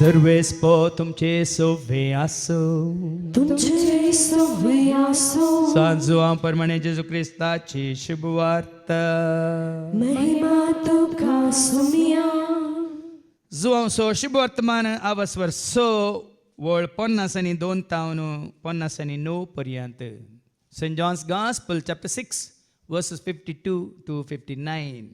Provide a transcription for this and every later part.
सर्वेस्पो तुमचे सोवे आसो. तुमचे सोवे आसो. सांजो हांव परमाणे जेजू क्रिस्ताची शुभवार्ता. महिमा तुका सुमिया. जो हांव सो शुभवर्तमान आवस्वर सो वळ 50 तावन 50 पर्यंत. Saint John's gospel chapter 6 verses 52 to 59.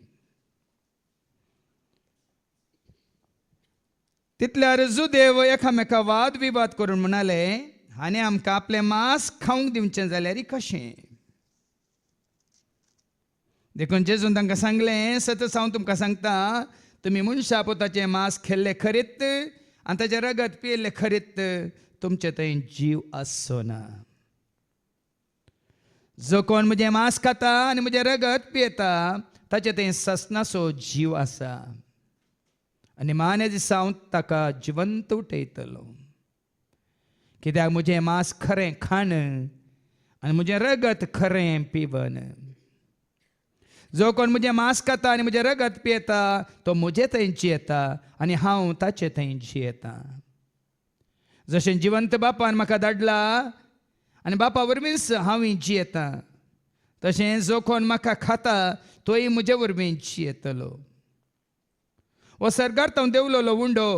तितल्यार जुदेव एकामेका वाद विवाद करून म्हणाले, हाणे आमकां आपलें मांस खावंक दिवचें जाल्यार कशें. देखून जेजून तांकां सांगलें, सतत हांव तुमकां सांगता, तुमी मनशा पुताचें मांस खेल्लें खरीत आनी ताचें रगत पियेल्लें खरीत, तुमचे थंय जीव आसचो ना. जो कोण म्हजें मांस खाता आनी म्हजें रगत पियेता, ताचे थंय ससनाचो जीव आसा आनी माने दिसा हांव ताका जिवंत उठयतलो. कित्याक म्हजें मांस खरें खाण आनी म्हजें रगत खरें पिवन. जो कोण म्हजें मांस खाता आनी म्हजें रगत पियेता, तो म्हजे थंय जियेता आनी हांव ताचे थंय जियेता. जशें जिवंत बापान म्हाका धाडला आनी बापा वरवींच हांवूय जियेता, तशें जो कोण म्हाका खाता तोय म्हजे वरवीं जियेतलो. हो सर्गार्थांव देवलोलो उंडो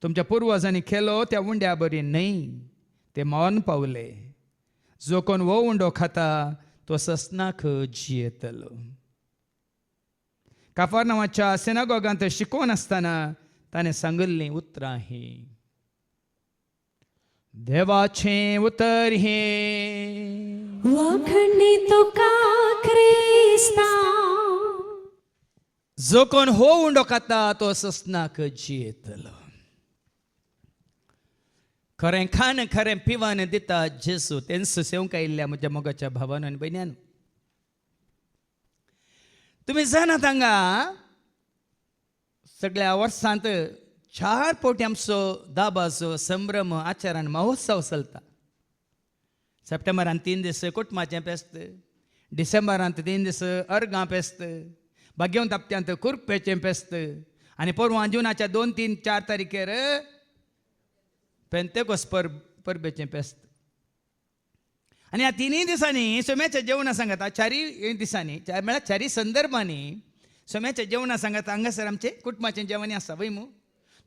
तुमच्या पुर्वजांनी केलो त्या उंड्या बरी न्हय, ते मौन पावले. जो कोण हो उंडो खाता तो ससनाक जियेतलो. काफारनावाच्या सिनागोगांत शिकोवन आसतना ताणें सांगिल्लीं उतरां ही. देवाचें उतर हे. वखणी तुका क्रिस्ता. जो कोण हो उंडो खाता तो ससनाक जियेतलो. खरें खाण खरें पिवान दिता जेजू. तेंच सेवंक आयिल्ल्या म्हज्या मोगाच्या भावानो आनी भयण्यान, तुमी जाणात हांगा सगळ्या वर्सांत 4 फावटी आमचो दाबाचो संभ्रम आचारान महोत्सव चलता. सप्टेंबरान 3 दीस कुटुंबाचें फेस्त, डिसेंबरांत 3 दीस अर्गां फेस्त, भाग्यवंत हप्त्यांत कुरपेचें फेस्त आनी परवां जुनाच्या 2, 3, 4 तारखेर पेंतेकोस्त परबेचें फेस्त. आनी ह्या 3 दिसांनी सोम्याच्या जेवणा सांगाता. 4 दिसांनी म्हळ्यार 4 संदर्भांनी सोम्याच्या जेवणा सांगाता हांगासर आमचें कुटुंबाचें जेवण आसा वय मू.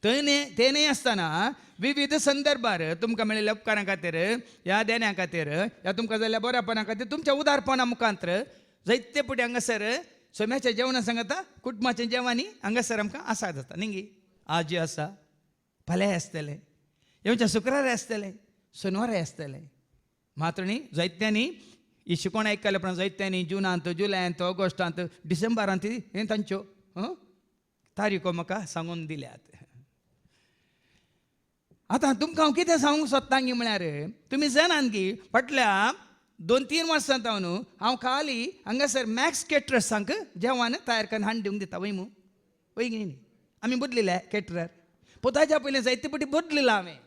थंय तें न्हय आसतना विविध संदर्भार तुमकां मेळिल्ल्या उपकारा खातीर, ह्या देण्या खातीर, ह्या तुमकां जाल्ल्या बऱ्यापणा खातीर, तुमच्या उदारपणा मुखांतर जायते पुटी हांगासर सोम्याच्या जेवणा सांगाता कुटुंबाचें जेवणी हांगासर आमकां आसा जाता न्ही. आज आसा, फाल्यां आसतलें, येवच्या शुक्रारा आसतलें, शेनवारा आसतलें. मात्र न्ही जायत्यांनी ही शिकोण आयकल्या उपरांत जायत्यांनी जुनांत, जुलयांत, ऑगस्टांत, डिसेंबरांत हें तांच्यो तारीखो म्हाका सांगून दिल्यात. आतां तुमकां हांव कितें सांगूंक सोदतां गी म्हळ्यार, तुमी जाणात की फाटल्या 2-3 वर्सां न्हू हांव खाली हांगासर मॅक्स केटरर्सांक जेवण तयार करून हाडून दिवंक दिता वय मू. वय न्ही आमी बदलिल्या केटरर. ताच्या पयलीं जायते फावटी बदलिला हांवें.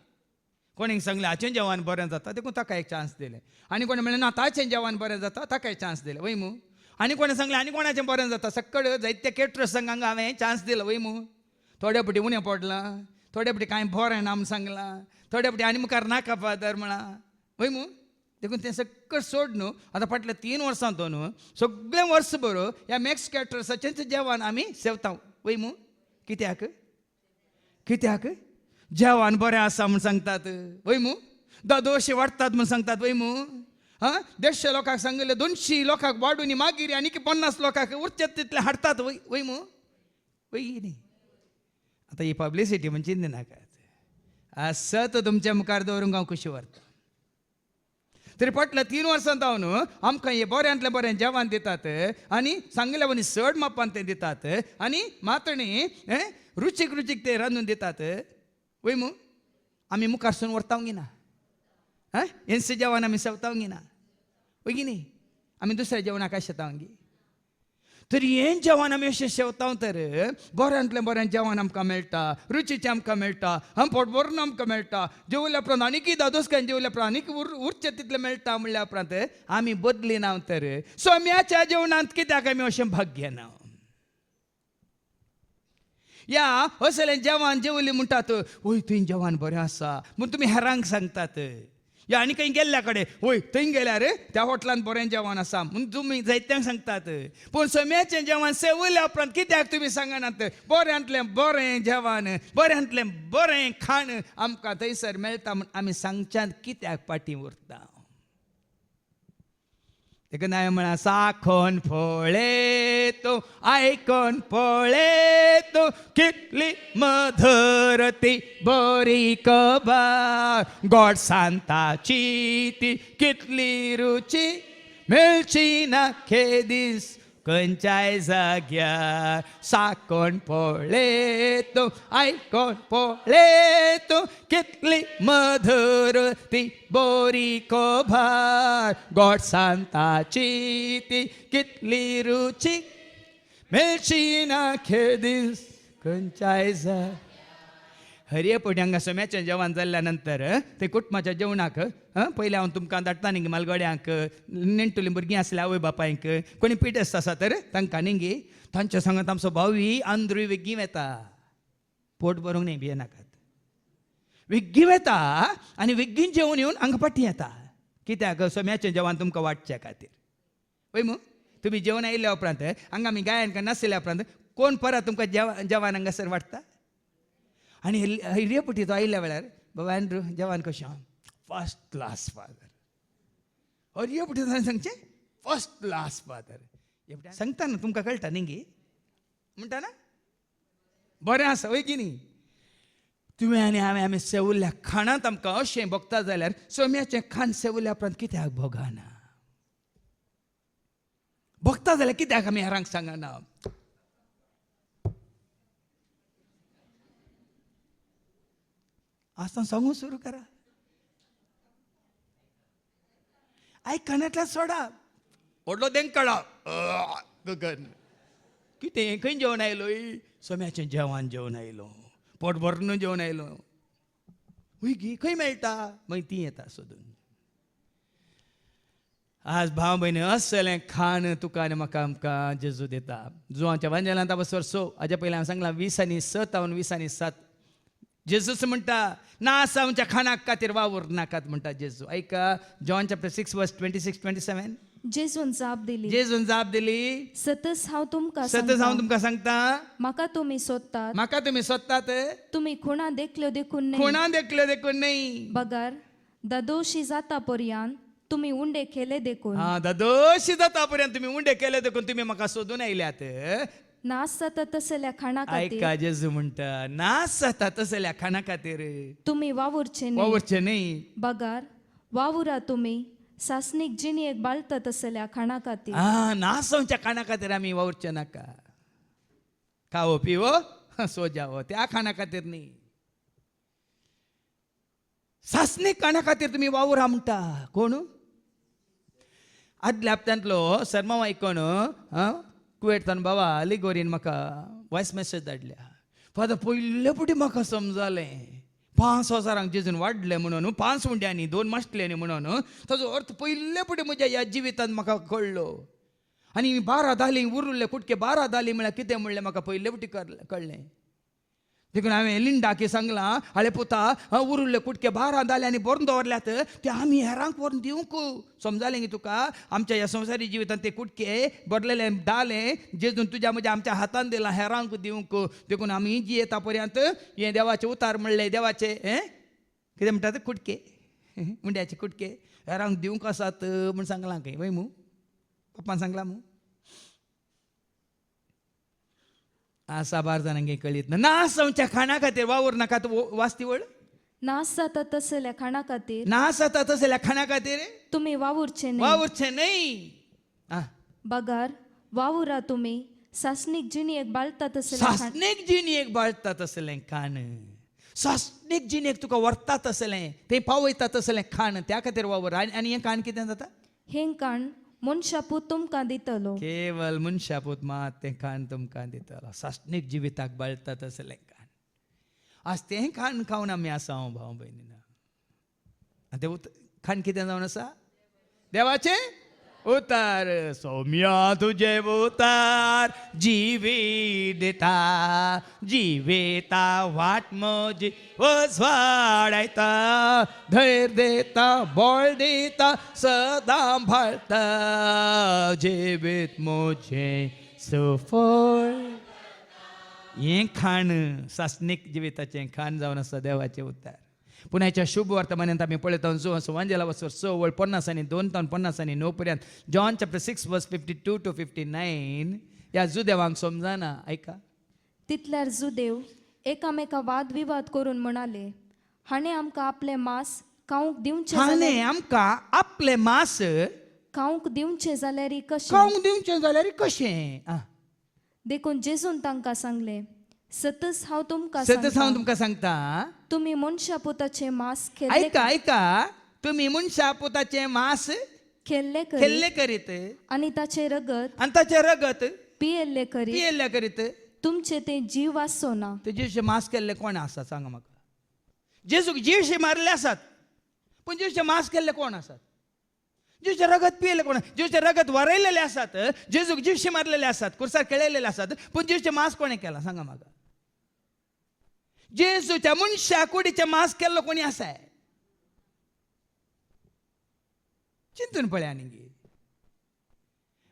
कोणीक सांगलें हाचें जेवण बरें जाता, देखून ताका एक चान्स दिलें. आनी कोणी म्हणलें ना ताचें जेवण बरें जाता, ताका एक चान्स दिलें वय मू. आनी कोणें सांगलें आनी कोणाचें बरें जाता, सक्कड जायत्या केटरर्सांक हांगा हांवें चान्स दिलो वय मू. थोड्या फावटी उणें पडलां, थोड्या फावटी कांय बरें ना म्हूण सांगलां, थोड्या फावटी आनी मुखार नाका फादर म्हणा वय मू. देखून तें सक्कड सोड न्हू. आतां फाटल्या 3 वर्सां तो न्हू सगळें वर्स बरो ह्या मॅक्स कॅटरर्साचेंच जेवण आमी सेवता वय मू. कित्याक कित्याक जेवण बरें आसा म्हूण सांगतात वय मू. दोशे वाडटात म्हूण सांगतात वय मू. 150 लोकांक सांगिल्ले 200 लोकांक वाडून मागीर आनी 50 लोकांक उरचे तितले हाडटात वय मू. वय न्ही. आतां ही पब्लिसिटी म्हणजे चिंत नाकात. आसत तुमच्या मुखार दवरूंक हांव कशी व्हरता. तरी फाटल्या 3 वर्सां हांव न्हू आमकां हे बऱ्यांतलें बरें जेवण दितात आनी सांगिल्ल्या वनी चड मापान तें दितात आनी मातणी रुचीक रुचीक ते रांदून दितात वय मू. आमी मुखारसून व्हरतांव गिना. हेंच जेवण आमी सेवतांव गिना वय गी न्ही. आमी दुसऱ्या जेवणाक शेतांव गी. तरी हें जेवण आमी अशें सेवतांव तर बऱ्यांतलें बरें जेवण आमकां मेळटा, रुचीचें आमकां मेळटा, पोट भरून आमकां मेळटा. जेवल्या उपरांत आनीक दोसक्यान जेवल्या उपरांत आनीक उरचें तितलें मेळटा म्हणल्या उपरांत आमी बदलिनाव तर सोम्याच्या जेवणांत कित्याक आमी अशें भाग घेनाव. या असले जेवण जेवली म्हणटात वय थंय जेवण बरें आसा म्हूण तुमी हेरांक सांगतात. या आनी खंय गेल्ल्या कडेन वय थंय गेल्यार त्या हॉटेलान बरें जेवण आसा म्हूण तुमी जायत्यांक सांगतात. पूण सम्याचें जेवण सेवल्या उपरांत कित्याक तुमी सांगनात बऱ्यांतलें बरें जेवण बऱ्यांतलें बरें खाण आमकां थंयसर मेळटा म्हूण आमी सांगच्यान कित्याक फाटीं उरता. एक नाही म्हणा साखोन फळे तो आयकोन पळे तो कितली मधुर ती बरी कबार गोड सांताची ती कितली रुची मेळची ना खेदीस खंयच्याय जाग्यार. साखोन पळे तो आयकोन पळे तो कितली मधुर ती बरी कोभार गोड सांताची ती कितली रुची मेळची ना खेदीस खंयच्याय जाग्यार. हरियपट्यांक सम्याचें जेवण जाल्ल्या नंतर ते कुटुंबाच्या जेवणाक पयलीं हांव तुमकां धाडटा न्ही मालगड्यांक नेण्टुलीं भुरगीं आसल्या आवय बापायक कोणी पिडेस्त आसा तर तांकां न्ही तांच्या सांगात आमचो भावी आंध्रूय वेग्गी वेता. पोट भरूंक न्ही भियेनाकात. वेग्गी वेता आनी वेग्गीन जेवून येवन हांगा फाटीं येता. कित्याक सम्याचें जेवण तुमकां वाडच्या खातीर. वय मू तुमी जेवण आयिल्ल्या उपरांत हांगा आमी गायन नासल्या उपरांत कोण परत तुमकां जेवण हांगासर वाडटा. आनी हिरियपटी तो आयिल्ल्या वेळार बाबा एंड्रू जेवण कशें फर्स्ट क्लास फादर. हरियपटी सांगचें फर्स्ट क्लास फादर सांगता न्हू तुमकां कळटा न्ही म्हणटा ना बरें आसा वय की न्ही. तुवें आनी हांवें आमी सेवल्ल्या खाणांत आमकां अशें भोगता जाल्यार सम्याचें खाण सेवल्या उपरांत कित्याक भोगना. भोगता जाल्यार कित्याक आमी हेरांक सांगना. आसतना सांगूं सुरू करा. आयकनांतल्यान सोडा. व्हडलो देंकडा गगन कितें खंय जेवण आयलो सम्याचें जेवण जेवण आयलो पोट भरून जेवण आयलो. वय गी खंय मेळटा मागीर ती येता सोदून. आज भाव भयणी असलें खाण तुका आनी म्हाका आमकां जेजू दिता. जुवांच्या वांजेलांत बसवर 6 हाज्या पयलीं हांवें सांगलां 20:7 हांव 20:7 जेजूस म्हणटा नासांवच्या खाणाक खातीर वावर नाकात म्हणटा जेजू. ऐका जॉन चॅप्टर 6:26-27. जेजून जाप दिली जेजून जाप दिली सतत हांव तुमकां सांगता म्हाका तुमी सोदतात म्हाका तुमी सोदतात तुमी खुणा देखल्यो देखून न्ही. कोणा देखल्यो देखून नाही. बगार दादोशी जाता पर्यंत तुमी उंडे केले देखून. दादोशी जाता पर्यंत तुम्ही उंडे केले देखून तुम्ही म्हाका सोदून आयल्यात. नास जाता तसल्या खाणा खातीर ऐका जेजू म्हणटा नास जाता तसल्या खाणा खातीर तुमी वावुरचे न्ही. वावरचे नाही. बगार वावुरा तुमी सासणीक जिणयेक बाळता तसल्या खाणा खातीर. नासवच्या खाणा खातीर आमी वावरचे नाका. खावो पिवो सोजावो त्या खाणा खातीर न्ही. सासणीक खाणा खातीर तुमी वावुरा म्हणटा. कोण आदल्या हप्त्यांतलो सरमाव आयकोन कुवेतान बाबा लिगोरीन म्हाका वॉयस मेसेज धाडल्या. फादर पयले फावटी म्हाका समजलें 5,000 जेजून वाडले म्हणून 5 उंड्यांनी 2 माश्टल्यांनी म्हणून ताजो अर्थ पयले फावटी म्हज्या ह्या जिवितांत म्हाका कळ्ळो. आनी 12 दाली उरले कुटके 12 दाली म्हळ्यार कितें म्हणलें म्हाका पयले फावटी कळ्ळें. देखून हांवें लिंडाकी सांगलां आळे पुता उरले कुटके 12 दाल्यांनी बरोवन दवरल्यात ते आमी हेरांक व्हरून दिवंक. समजालें न्ही तुका आमच्या ह्या संवसारी जिवितांत ते कुटके बरलेले दाले जेजून तुज्या म्हज्या आमच्या हातान दिलां हेरांक दिवंक. देखून आमी जी येता पर्यंत हें देवाचे उतार म्हणले देवाचे कितें म्हणटात कुटके उंड्याचे कुटके हेरांक दिवंक आसात म्हूण सांगलां खंय वय मू पप्पान सांगलां मू. आसा 12 जाणांक कळीत ना. नासवच्या खाणा खातीर वावर नाका वाचती वळ. नास जाता तसल्या खाणा खातीर नास जाता तसल्या खाणा खातीर तुमी वावुरचे न्ही. वावरचे नाही. बगार वावुरा तुमी सासणीक जिणयेक बाळता तसल्या सासणीक जिणयेक बाळटा तसलें खाण. सासणीक जिणयेक तुका व्हरता तसलें तें पावयता तसलें खाण त्या खातीर वावर. आनी हें खाण कितें जाता हें खाण मनशापूत तुमकां दितलो. केवल मनशापूत मात तें खाण तुमकां दितलो. सासणीक जिविताक बाळटा तसलें खाण. आज तें खाण खावन आमी आसा भाव भयणीन. तें खाण कितें जावन आसा देवाचें उतार सौम्या तुझे उतार जीविता जीवेता वाट मोजी वस वाढायता धैर्य देता बळ देता सदा भाळता जीवित मोजे सुफळ हें खाण सासनीक जिविताचें खाण जावन आसा देवाचें उतार. पुण्याच्या शुभ वर्तमानांत आमी पळयता जो सुवांजेला वचोर 6:50 आनी 2:50 आनी 9 पर्यंत जॉन चॅप्टर 6 वर्स 52 to 59 ह्या जुदेवांक समजना. ऐका. तितल्यार जुदेव एकामेका वाद विवाद करून म्हणाले, हाणे आमकां आपले मांस खावंक दिवचे हाणे आमकां आपले मांस खावंक दिवचे जाल्यार कशें. खावंक दिवचें जाल्यार कशें. देखून जेजून तांकां सांगले, सतत हांव तुमकां सतत हांव तुमकां सांगता, तुम्ही मनशा पुताचे मांस ऐका ऐका, तुम्ही मनशा पुताचें मांस खेल्ले खेल्ले करीत आणि ताचे रगत आनी ताचें रगत पियेल्ले करीत पियेल्ले करीत. तुमचे ते जीव वाचो ना. ते जेशे मांस केल्ले कोण आसा सांगा म्हाका. जेजूक जेशे मारले आसात पूण जेशे मांस केल्ले कोण आसात. जेशे रगत पियेले कोण, जेशे रगत वरयलेले आसात, जेजूक जेशे मारलेले आसात, कुर्सार केळयलेले आसात, पूण जेशे मांस कोणे केला सांगा म्हाका. जेजूच्या मनशा कुडीचे मांस केल्लो कोणी आसाय. चिंतून पळया आनी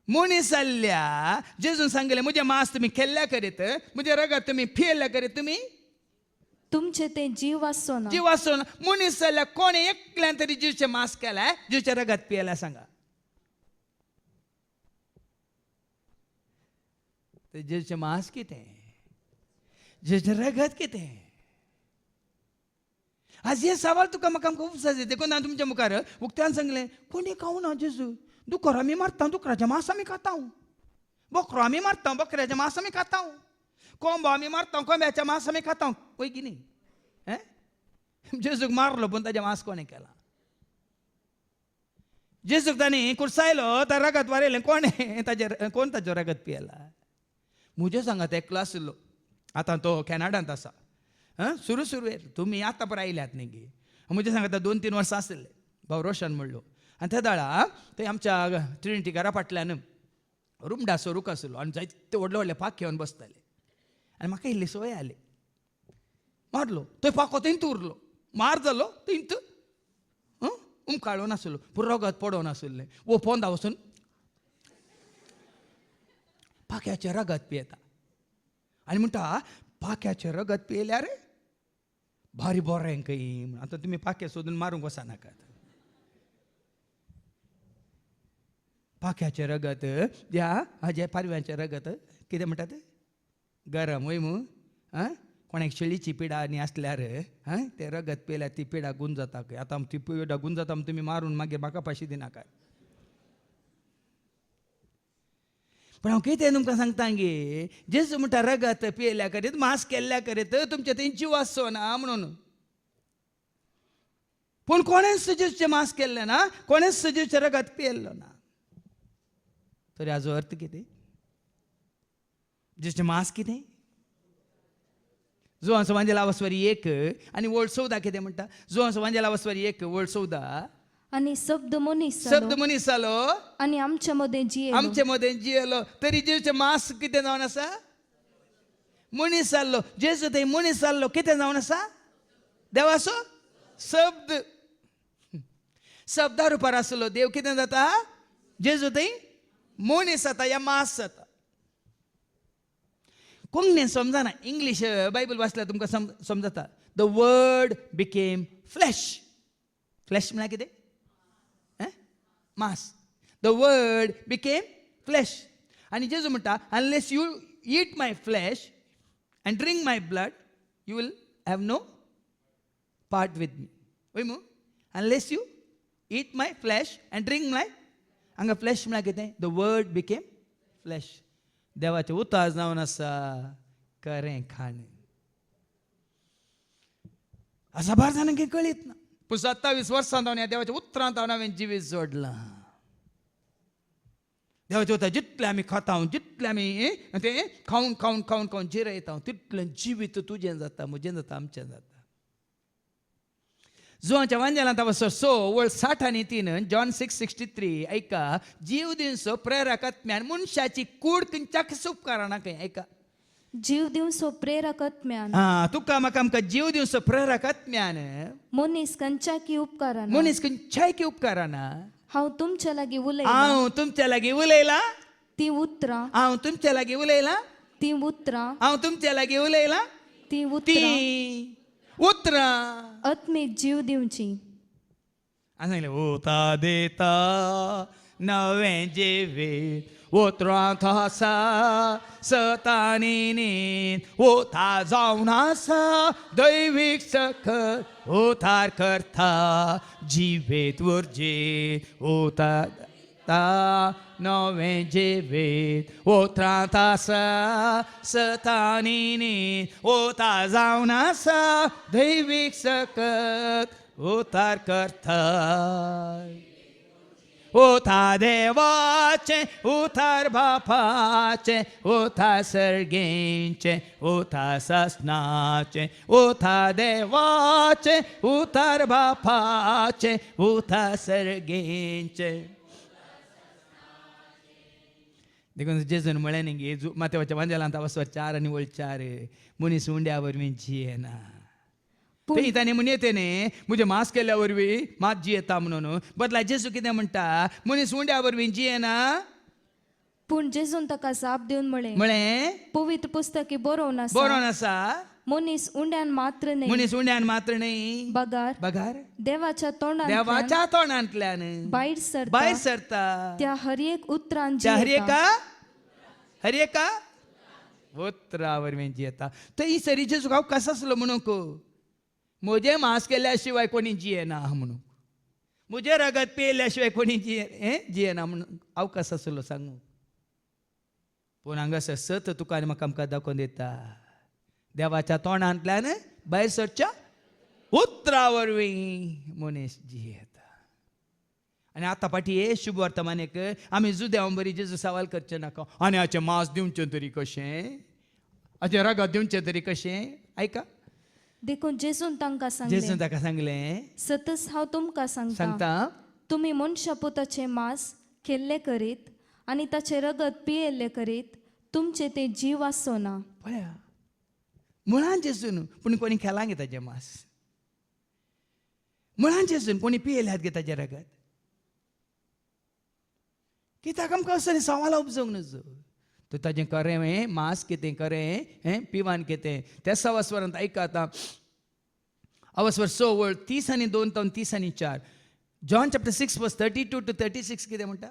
मनीस जाल्ल्या जेजून सांगले मुझे मांस तुम्ही खेल्ल्या करीत मुझे रगत तुम्ही पियेल्ल्या करीत तुम्ही तुमचे ते जीव वाचो ना. जीव वाचून मनीस जाल्ल्या कोणी एकल्यान तरी जीवचे मांस केलाय जीवचे रगत पियेला सांगा. ते जीवचे मांस कितें जीवचे रगत कितें. आज हे सवाल तुका म्हाका उपसा देखून हांव तुमच्या मुखार उक्त्यान सांगलें कोणी खावं ना जेजू. दुकर आमी मारता दुकराचें मांस आमी खाता. बकरो आमी मारता बकऱ्याचें मांस आमी खाता. कोंबो आमी मारता कोंब्याचें मांस आमी खाता. पळय की न्ही. जेजूक मारलो पूण ताचें मांस कोणें केलां. जेजूक तांणी कुर्सायलो तां रगत वारयलें कोणें ताचें कोण ताचो रगत पियेला. म्हजे सांगात एकलो आशिल्लो आतां तो कॅनडांत आसा. सुरू तुमी आतां पळय आयल्यात न्ही गे. म्हजे सांगात 2-3 वर्सां आसलें भाव रोशन म्हणलो. आनी त्या दाळा थंय आमच्या ट्रिनिटी घरा फाटल्यान रुमडासो रूख आशिल्लो आनी जायते व्हडले व्हडले पाक घेवन बसताले. आनी म्हाका इल्ली सवय आली. मारलो थंय पाको थंयत उरलो. मार जालो थंयत उमकाळो नाशिल्लो पूण रगत पडो नाशिल्लें. वो पोंदा वचून पाक्याचें रगत पियेता आनी म्हणटा पाक्याचें रगत पियेल्यार भारी बरें खंय. आतां तुमी पाके सोदून मारूंक वचनाकात. पाक्याचें रगत या हाजे पारव्याचें रगत कितें म्हणटात गरम वय मू. कोणाक शेळीची पिडा आनी आसल्यार तें रगत पियल्यार ती पिडा गुण जाता. आतां ती पिडा गुण जाता म्हूण तुमी मारून मागीर म्हाका पाशी दिनाकात. पण हांव कितें तुमकां सांगता गे जेजू म्हणटा रगत पियेल्या करीत मांस केल्ल्या करीत तुमचे थंय जीव वाचचो ना म्हणून. पूण कोणेंच जेजूचें मांस केल्लें ना कोणेंच जेजूचें रगत पियेल्लो ना. तरी हाजो अर्थ कितें. जेजूचें मांस कितें. जो वांजेला वस्वरी 1 आनी वोल्ड 14 कितें म्हणटा. जो वांजेला वस्वरी 1 वोल्ड 14 आणि शब्द मनीस जालो आणि आमच्या मध्ये जियेलो. तरी जेजूचें मांस कितें जावन आसा मनीस जाल्लो. जेजू थंय मनीस जाल्लो कितें जावन आसा देवाचो शब्द. शब्दा रुपार आसलो देव कितें जाता जेजू थंय मनीस जाता या मांस जाता. कोंकणीन समजना इंग्लीश बायबल वाचल्यार तुमकां समजता. The word became flesh. Flesh म्हळ्यार कितें मांस. The word became flesh. आनी जेजू म्हणटा unless you eat my flesh and drink my blood you will have no part with me. वय मू unless you eat my flesh and drink my. हांगा flesh म्हळ्यार कितें द वर्ड बिकेम फ्लॅश. देवाचें उतार जावन आसा खरें खाण. असा भार जाणांक कळीत ना. पूण 27 वर्सां जावन ह्या देवाच्या उतरांत हांवें जिवीत जोडलां. देवाचें उतर जितलें आमी खाता जितलें आमी तें खावन खावन खावन खावन जिरयता तितलें जिवीत तुजें जाता म्हजें जाता आमचें जाता. जुआच्या वांजेलांत वसो सो वळ 60 आनी 3 जॉन 6:63 ऐका जीव दिवचो प्रेरकात्म्यान मनशाची कूड खंयच्याक उपकारना खंय ऐका जीव दिवचो प्रेरकत्म्यान तुका म्हाका आमकां जीव दिवचो प्रेरकात्म्यान मनीस खंयच्याकी उपकारान मनीस खंयच्याय की उपकारना हांव तुमच्या लागीं उलयलां हांव तुमच्या लागीं उलयलां ती उतरां हांव तुमच्या लागीं उलयलां ती उतरां हांव तुमच्या लागीं उलयलां ती ती उतरां आत्मीक जीव दिवची सांगलें ओता देता नवें जिवीत उतरांत आसा सतानीत ओता जावन आसा दैवीक सकत ओतार करता जिवेत उर्जेत ओता नवें जिवीत उतरांत आसा सतानीत ओता जावन आसा दैवीक सकत ओतार करता ओथा देवाचे उतार बापाचे ओथा सर्गेंचे ओथा ससनाचे ओथा देवाचे उतार बापाचे ओथा सर्गेंचे देखून जेजून म्हळें न्ही गे माथेवाच्या वांजेलांत वचो 4 आनी वळ 4 मनीस उंड्या वरवीं जियेना ते ताणें म्हण येते न्ही म्हजें मास केल्या वरवीं मात जियेता म्हणून बदला जेजू कितें म्हणटा मनीस उंड्या वरवीं जियेना पूण जेजून ताका जाप दिवन म्हळें पवित्र पुस्तकी बरोवन आसा बरोवन आसा मनीस उंड्यान मात्र न्ही मनीस उंड्यान मात्र न्ही बगार देवाच्या देवाच्या तोंडांतल्यान भायर सरता त्या हर एक उतरान हर एका उतरा वरवीं जियेता तर ही सरी जेजू हांव कसो आसलो म्हणूक म्हजें मास केल्या शिवाय कोणी जियेना म्हणून म्हजें रगत पियेल्या शिवाय कोणी जियेना म्हणून हांव कसो आसलो सांगू पूण हांगासर सत तुका आनी म्हाका आमकां दाखोवन दिता देवाच्या तोंडांतल्यान भायर सरच्या उतरा वरवीं मनीस जियेता आनी आतां फाटी हे शुभ वर्तमानेक आमी जुदेव बरी जेजू सवाल करचे नाका आनी हाचें मास दिवचें तरी कशें हाचें रगत दिवचें तरी कशें ऐका देखून जेजून तांकां जेजून ताका सांगलें सतस हांव तुमकां सांगता तुमी मनशा पुताचें मास केल्ले करीत आनी ताचें रगत पियेल्लें करीत तुमचें तें जीव आसचो ना पळया मुळान जेजून पूण कोणी खेळांक घेता ताचें मास मुळान जेजून कोणी पियेल्यात गे ताचें रगत कित्याक आमकां असो सवाल उपजोंक नजो तूं ताजें खरें मास कितें खरें पिवान कितें त्या सवास्वरांत ऐका आतां अवस्वर 6 वळ 30 आनी 2 तावन 30 आनी 4 जॉन चॅप्टर 6 वर्स 32 to 36 कितें म्हणटा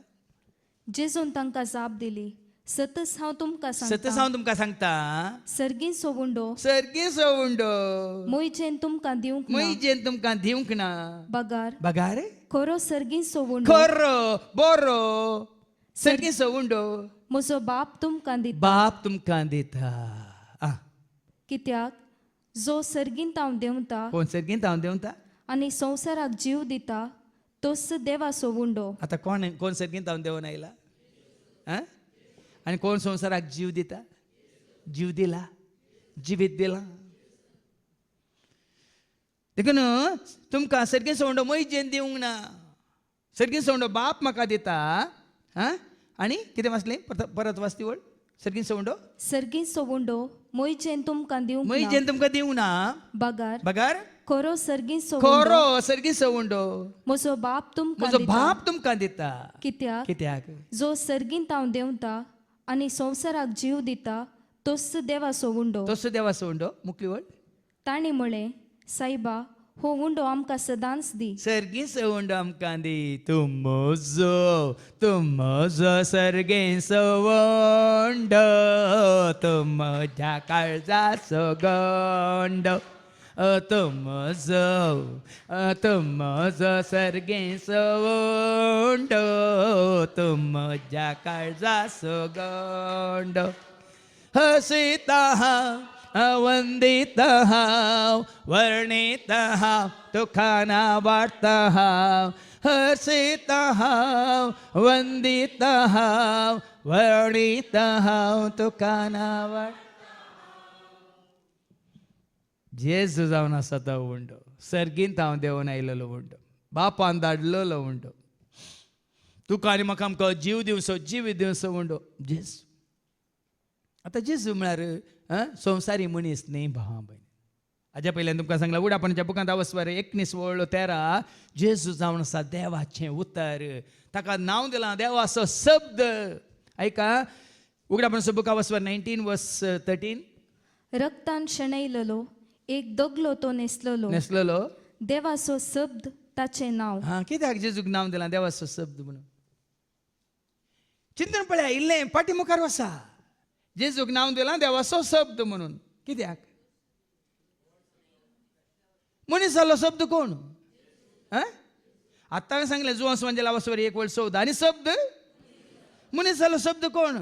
जेजून तांकां जाप दिली सतस हांव तुमकां सांगता सर्गीन सोवुंडो मोयजेन तुमकां दिवंक ना बगार खरो सर्गीन सोवुंडो बरो सर्गीन सोवुंडो म्हजो बाप तुमकां दिता कित्याक जो सर्गींत हांव देंवता कोण सर्गींत हांव देंवता आनी संवसाराक जीव दिता तोच देवा सोवुंडो आतां कोण सर्गींत हांव देंवन आयला आनी कोण संवसाराक जीव दिता जीव दिला जिवीत दिला देखून तुमकां सर्गीन सोवुंडो मोयजेन दिवंक ना सर्गीन सोवुंडो बाप म्हाका दिता आनी कितें वाचलें परत वाचती वळ सर्गीन सोवुंडो मोयजेन तुमकां दिवंक ना बगार खरो सर्गीन सोवुंडो म्हजो बाप तुमकां दिता कित्याक जो सर्गींत हांव देंवता आनी संवसाराक जीव दिता तोच देवा सोवुंडो मुखली वळ ताणी म्हळें सायबा हो उंडो आमकां सदांच दी सर्गीन सोवुंडो आमकां दी तूं म्हजो सर्गीन सोवुंडो तूं म्हज्या काळजाचो गोंडो तूं म्हजो सर्गीन सोवुंडो तूं म्हज्या काळजाचो गोंडो हसिता वंदित हांव वर्णित हांव तुका नावाडटा हांव हर्षित हांव वंदित हांव वर्णित हांव तुका नावाड जेजू जावन आसा तो उंडो, सर्गींत हांव देंवन आयिल्लो उंडो, बापान धाडलेलो उंडो, तुका आनी म्हाका आमकां जीव दिवचो, जीव दिवचो उंडो जेजू. आतां जेजू म्हळ्यार संवसारी मनीस न्ही भावा भयणी. हाज्या पयल्यान तुमकां सांगलां उडापणाच्या बुकांत 19:13 जेजू जावन आसा देवाचें उतर, ताका नांव दिलां देवाचो शब्द. ऐका उगडापणाचो बुक 19:13. रक्तान शेणयलेलो एक दगलो तो नेसलेलो देवाचो शब्द ताचे नाव. कित्याक जेजूक नांव दिलां देवाचो शब्द म्हणून? चिंतन पळया, इल्लें पाटी मुखार वसा. जेजूक नांव दिलां देवाचो शब्द म्हणून. कित्याक? मनीसालो शब्द कोण? आतां हांवें सांगलें जुवांस वांजेला 1:14 आनी शब्द मनीसालो शब्द कोण?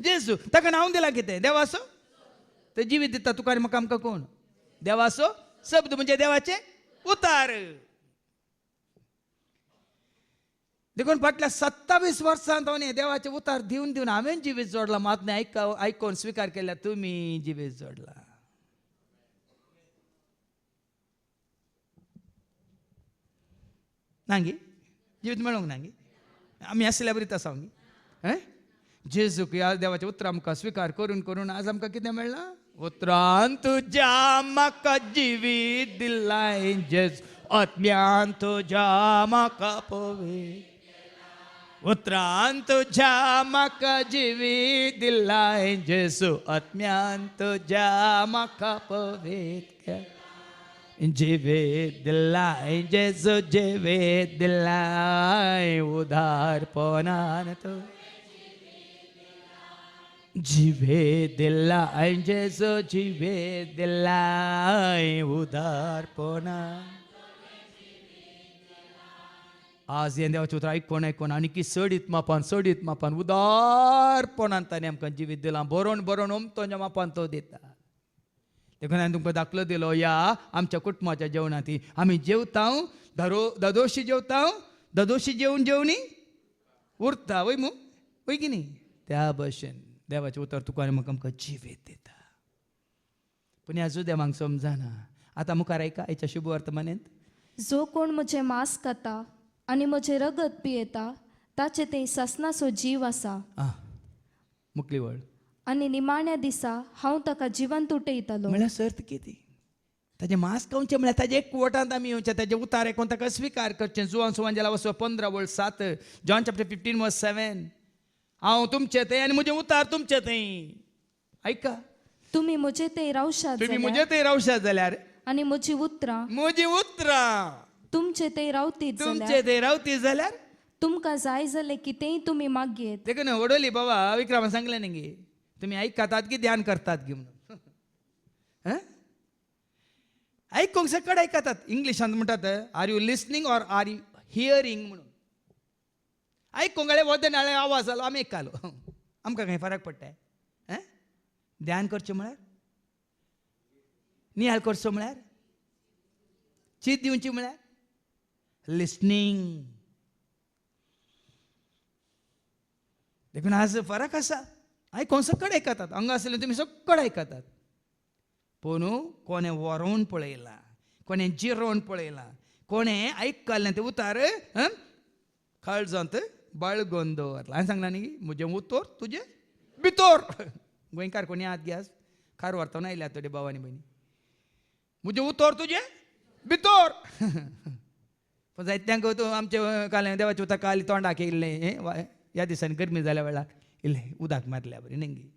जेजू. ताका नांव दिलां कितें? देवाचो. ते जिवीत दिता तुका आनी म्हाका आमकां कोण? देवाचो शब्द म्हणजे देवाचे उतार. देखून फाटल्या 27 वर्सांत हांव देवाचे उतार दिवन दिवन हांवें जिवीत जोडला. मात न्ही आयकोन स्विकार केल्या तुमी जिवीत जोडला. नांगी जिवीत मेळोंक नांगी आमी आसल्या बरी तसा न्ही. जेजूक ह्या देवाचे उतर आमकां स्विकार करून करून आज आमकां कितें मेळ्ळां? उतरान तुज्या म्हाका जिवीत दिलाय जेजू, आत्म्यान तुज्या म्हाका पवित्र. उतरान तुज्या म्हाका जिवीत दिलाय जेजू, आत्म्यान तुज्या म्हाका पवित्र. जिवीत दिलाय जेजू, जिवीत दिलाय उदारपणान तू. जिवीत दिलाय जेजू, जिवीत दिलाय उदारपणान. आज हे देवाचें उतर आयकोन आनी की सडीत मापान उदारपणान ताणें आमकां जिवीत दिलां. बरोवन बरोवन ओमतोच्या मापान तो दिता. देखून हांवें तुमकां दाखलो दिलो या आमच्या कुटुंबाच्या जेवणांत आमी जेवता, ददोशी जेवता, ददोशी जेवून जेवणी उरता. वय मू वय की न्ही? त्या भशेन देवाचें उतर तुका आनी म्हाका आमकां जिवीत दिता. पूण ह्या देवांक समजना. आतां मुखार आयका आयच्या शुभ वर्तमानेंत. जो कोण म्हजें मांस खाता आनी म्हजें रगत पियेता ताचे ते ससनाचो जीव आसा. मुखली वळ. आनी निमाण्या दिसा हांव ताका जिवंत उठयतलो. म्हळ्यार सर्त कितें? ताजें मांस खावचें म्हळ्यार ताजे एक वटांत आमी येवचें, ताजें उतार आयकून ताका स्विकार करचें. जुवांस वांजेला 15:7 जॉन चॅप्टर 15:7. हांव तुमचें तें आनी म्हजें उतार तुमचें तें. ऐका, तुमी म्हजे ते रावशात तुमी म्हजे थंय रावशात जाल्यार आनी म्हजी उतरां म्हजीं उतरां तुमचे ते रावतीत तुमचे जाल्यार थंय रावती जाल्यार तुमकां जाय जालें कितेंय तुमी मागयेत. देखून वडोली बाबा विक्रमान सांगलें न्ही, तुमी आयकतात की ध्यान करतात गी म्हणून. आयकूंक सकट आयकतात. इंग्लिशांत म्हणटात are you listening or are you hearing म्हणून. आयकूंक गाळे वदन हाळे आवाज जालो आमी आयकलो. आमकां खंय फरक पडटा? ध्यान करचें म्हळ्यार, नियाळ करचो म्हळ्यार, चीत दिवची म्हळ्यार लिसनिंग. देखून आज फरक आसा. आयकूंक सकट आयकतात, हांगा आसले तुमी सकट आयकतात. पूण कोणें व्हरोवन पळयलां, कोणें जिरोवन पळयलां, कोणें आयकल्लें तें उतार काळजांत बाळगोवन दवरलां. हांवें सांगलां न्ही म्हजें उतर तुजें भितर. गोंयकार कोणी हात घ्यास खार व्हरतना आयल्या थोडे भावानी भयणी. म्हजें उतर तुजें भितर. पूण जायत्यांक आमचे काल देवाचें उतर काली तोंडाक येयल्लें. ह्या दिसांनी गरमी जाल्या वेळार इल्लें उदक मारल्या बरें न्ही.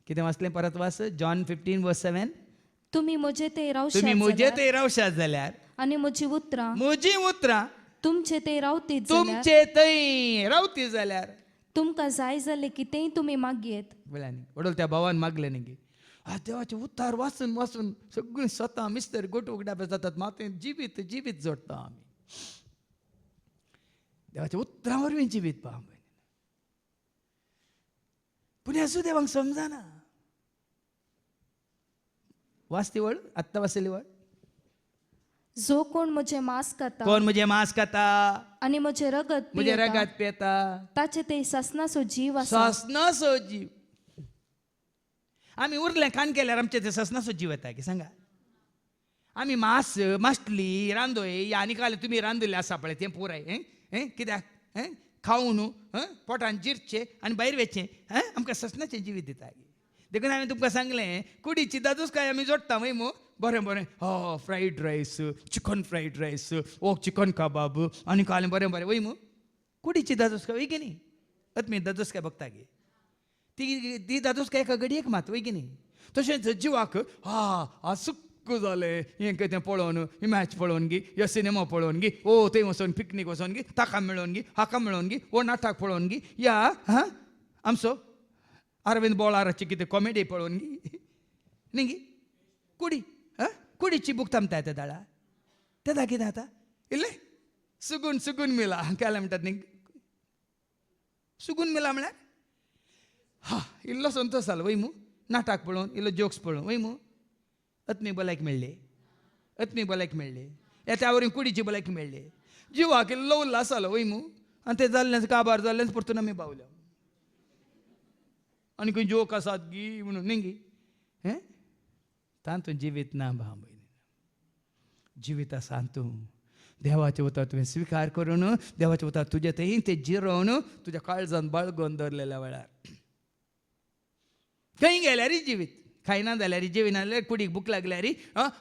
कितें वाचलें परत वाच. जॉन 15:7. तुमी म्हजे ते तुमी म्हजे रावशात थंय रावशात जाल्यार आनी म्हजी उतरां म्हजीं उतरां तुमचे ते रावतीत जाल्यार तुमचे थंय रावती जाल्यार तुमकां जाय जालें कितेंय तुमी मागयेत. वेळांनी वडोल त्या भावान मागलें न्ही. देवाचे उतार वाचून वाचून सगळीं स्वता मिस्तर गोटूक जातात. मातें जिवीत जिवीत जोडटा आमी. देवाच्या उतरां वरवीं जिवीत पहा. पूण हें देवांक समजना. वाचती वळ आत्तां वाचली वळ. जो कोण म्हजें मांस खाता कोण म्हजें मांस खाता आनी म्हजें रगत म्हजें पियेता रगत पियेता ताचे ते ससनाचो जीव आसा. ससनाचो जीव. आम्ही उरले खाण केल्यार आमचे ते ससनाचो जीव येता की सांगा. आम्ही मास मासली रांदोय आनी काल तुमी रांदिल्ले आसा पळय तें पुराय कित्याक खावून पोटान जिरचे आनी भायर वेचे आमकां ससनाचें जिवीत दिता. देखून हांवें तुमकां सांगलें कुडीची दादूस काय आमी जोडटा वय मू बरें बरें fried rice chicken fried rice chicken कबाब आनी काल बरें बरें वय मू कुडीची दादूस काय वय की न्ही. मी दादूस काय बघता गे ती दादूस काय एका घडयेक मात वय की न्ही. तशेंच जिवाक आज सुक्क जालें हें तें पळोवन ही मॅच पळोवन गी ह्यो सिनेमा पळोवन गी थंय वचोन पिकनीक वचोन गी ताका मेळोवन गी हाका मेळोवन गी नाटक पळोवन गी या आमचो अरविंद बोळाराची कितें कॉमेडी पळोवन गी न्ही गी कुडी कुडीची बूक थांबता येता दाळा तेदा कितें जाता इल्ले सुगून सुगून मिला केलें म्हणटात न्ही सुगून मिला म्हळ्यार इल्लो संतोश जालो वय मू नाटक पळोवन इल्लो जोक्स पळोवन वय मू अत्मी भलायक मेळ्ळे येत्या वरी कुडीची भलायक मेळ्ळे जिवाक इल्लो उल्हास जालो वय मू आनी तें जाल्लें काबार जाल्लें परतून आमी पावल्या आनी खंय जोक आसात गी म्हणून न्ही गी तांतून जिवीत ना भाव जिवीत आसा तूं देवाचे उतर तुवें स्विकार करून देवाचे उतर तुजें थंय तें जिरोवन तुज्या काळजान बाळगोवन दवरलेल्या वेळार खंय गेल्यार जिवीत खायना जाल्यार जेविना जाल्यार कुडीक भूक लागल्यार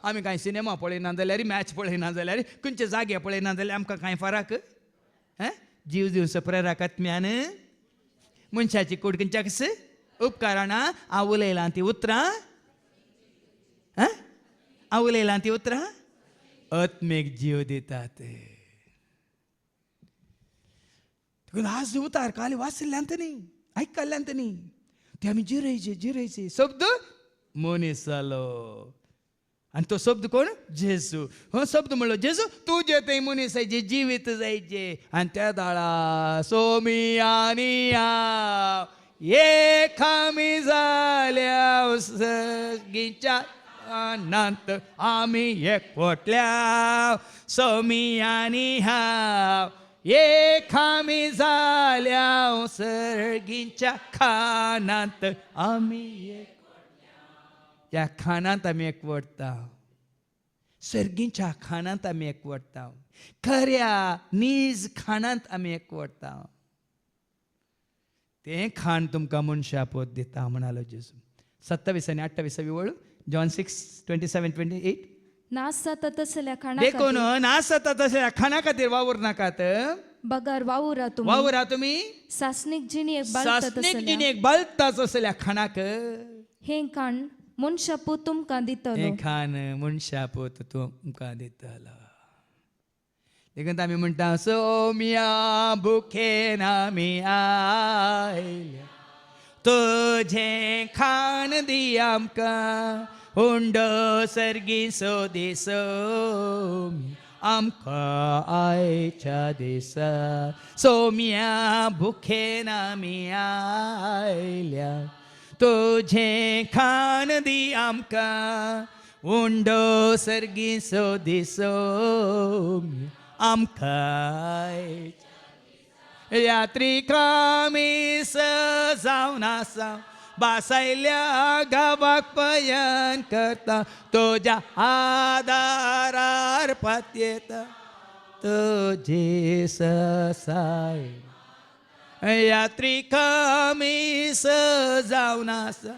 आमी कांय सिनेमा पळयना जाल्यार मॅच पळयना जाल्यार खंयचे जागे पळयना जाल्यार आमकां कांय फरक जीव दिवचो प्रेरक आत्म्यान मनशाची कूड खंयच्या कस उपकाराना हांव उलयलां ती उतरां हांव उलयलां ती उतरां आत्मेक जीव दितात. आज उतार काल वाचल्यांत न्ही आयकल्ल्यांत न्ही ते आमी जिरयचे शब्द मनीस जालो आनी तो शब्द कोण जेजू शब्द म्हणलो जेजू तुजे थंय मनीसाचे जिवीत जायचे आनी त्या दाळा सोमी आनी हांव एक आमी जाल्या सगळींच्या अनंत आमी एकवटल्या सोमी आनी हांव एक आमी जाल्या सर्गींच्या खानांत आमी ह्या खानांत आमी एकवटता सर्गींच्या खानांत आमी एकवटता खऱ्या नीज खानांत आमी एकवटता तें खाण तुमकां मनशा पोत दिता म्हणालो जेजू. 27 आनी 28 वळू जॉन 6:27-28 नास जाता तसल्या देखून नास जाता तसल्या खाणा खातीर वावर नाकात बगार वावुरा तुमी सासनीक जिणेक बाळटाच असल्या खाणाक हे खाण मनशा पूत तुमकां दितलो हें खाण मनशा पोत तुमकां दितलो. देखून आमी म्हणटा सोम्या भुकेन आमी आयल्या तुझें खाण दी आमकां हुंड सर्गी दिसो आमकां आयच्या दिसा सोम्या भुकेन आमी आयल्या तुझें खाण दी आमकां हुंड सर्गी दिसो आमकां यात्रिकामी जावन आसा बासायल्या गावाक पयन करता तुज्या आदारार पातयेता तुजी ससाय यात्रिकामी जावन आसा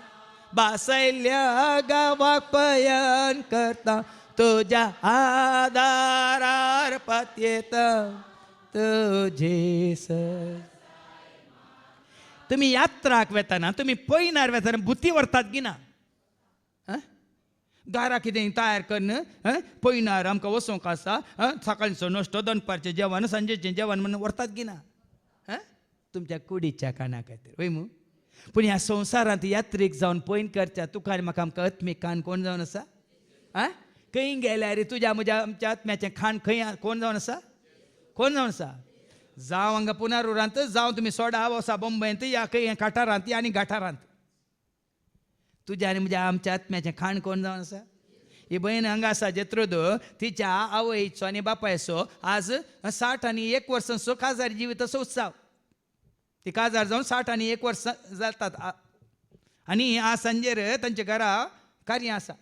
बासायल्या गावाक पयन करता तुज्या आदारार पातयेता तुजी तुम्ही यात्राक वेताना तुम्ही पयनार वेताना बुती व्हरतात की ना दारा कितें तयार करन पयनार आमकां वचोंक आसा सकाळचो नाश्तो दनपारचें जेवण सांजेचें जेवण म्हणून व्हरतात की ना तुमच्या कुडीच्या काना खातीर वय मू. पूण ह्या संवसारांत यात्रेक जावन पयन करच्या तुका आनी म्हाका आमकां आत्मीक खाण कोण जावन आसा खंय गेल्यार तुज्या म्हज्या आमच्या आत्म्याचें खाण खंय कोण जावन आसा कोण जावन आसा जावं हांगा पुनारुरांत जावं तुमी सोडा वसा बंबयंत या खंय काठारांत आनी गाठारांत तुज्या आनी म्हज्या आमच्या आत्म्याचें खाण कोण जावन आसा. ही बहीण हांगा आसा जेत्रोद तिच्या आवयचो आनी बापायचो आज 60 आनी 1 वर्सांचो काजार जिविताचो उत्सव ती काजार जावन 60 आनी 1 वर्सां जातात आनी आज सांजेर तांच्या घरा कार्य आसा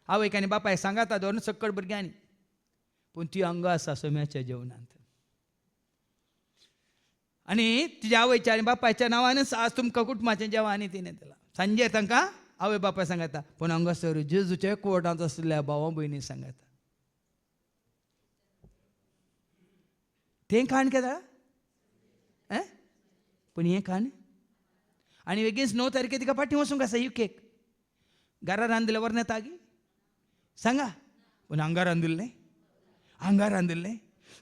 आवयक आनी बापायक सांगाता दवरून सक्कड भुरग्यांनी पूण ती अंग आसा सोम्याच्या जेवणांत आनी तिच्या आवयच्या आनी बापायच्या नांवानच आज तुमकां कुटुंबाचें जेवण आनी तिणें दिलां सांजेर तांकां आवय बापाय सांगाता पूण हांगासर जेजूच्या कोर्टांत आसलेल्या भावां भयणी सांगाता तें खाण केदा पूण हें खाण आनी बेगीन 9 तारखे तिका फाटीं वचूंक आसा युकेक घरा रांदिल्लें व्हरना तागी सांगा पूण हांगा रांदिल्लें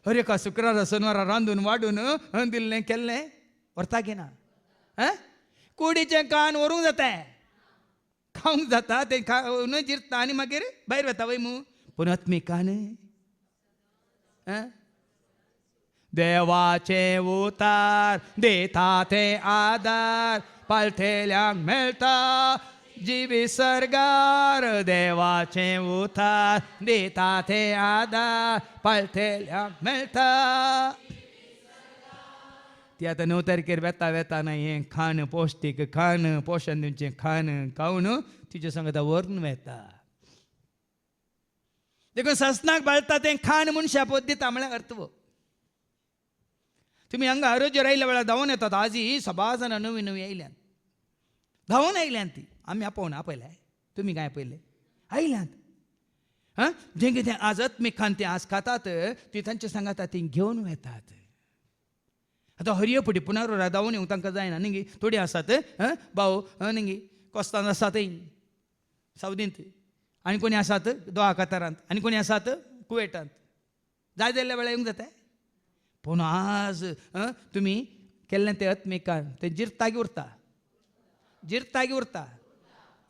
अरे का शुक्रारा शेनवारा रांदून वाडून दिल्लें केल्लें व्हरता की ना कुडीचें कान व्हरूंक जाता खावंक जाता तें खावन जिरता आनी मागीर भायर वता वय मू पूण आत्मीक कान देवाचे उतार देता ते आदार पालथेल्यांक मेळटा जिवी सरगार देवाचे उतार देता ते आदार पालथेल्यांक मेळटा ती आतां 9 तारखेर वेता हें खाण पौश्टीक खाण पोशण दिवचें खाण खावन तिचे सांगता व्हरून वेता देखून ससनाक बाळटा तें खाण म्हूण शापोत दिता म्हळ्यार अर्थव तुमी हांगा आरोग्य आयल्या वेळार धांवून येतात आजी सभा जाणां नवीं आयल्यात धांवून आयल्यात ती आमी आपोवन आपयल्या तुमी काय आपयले आयल्यात जें कितें आज आत्मीक खाण तें आज खातात ती तांचे सांगाता ती घेवन वेतात आतां हरियपटी पुनारोरा धांवून येवंक तांकां जायना न्ही थोडी आसात भाऊ न्ही कोस्तान आसात सावदींत आनी कोणी आसात दोहा कातारांत आनी कोणी आसात कुवेटांत जाय जाल्ल्या वेळार येवंक जाता पूण आज तुमी केल्लें तें आत्मीक खाण तें जिरतागी उरता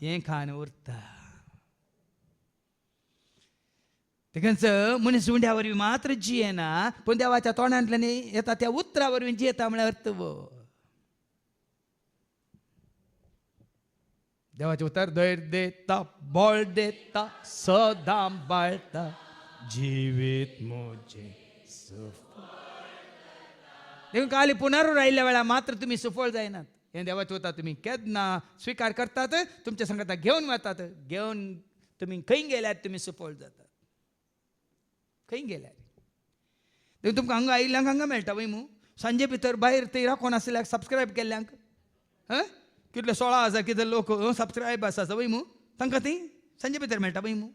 हें खाण उरता देखूनच मनीस उंड्या वरवीं मात्र जियेना पूण देवाच्या तोंडांतल्यान येता त्या उतरा वरवीं जियेता म्हळ्यार अर्थव देवाचें उतर धैर्य देता बळ देता सदां बाळटा जिवीत म्हजें देखून काली पुनरूर आयिल्ल्या वेळार मात्र तुमी सफळ जायनात हें देवाचें उतर तुमी केन्ना स्विकार करतात तुमच्या संगता घेवन वतात घेवन तुमी खंय गेल्यार तुमी सफळ जातात खंय गेल्यार देखून तुमकां हांगा आयिल्ल्यांक हांगा मेळटा वय मू सांजे भितर भायर ते राखोन आसल्याक सबस्क्रायब केल्ल्यांक कितले 16,000 कितें लोक सबस्क्रायब आसा वय मू तांकां ती सांजे भितर मेळटा वय मू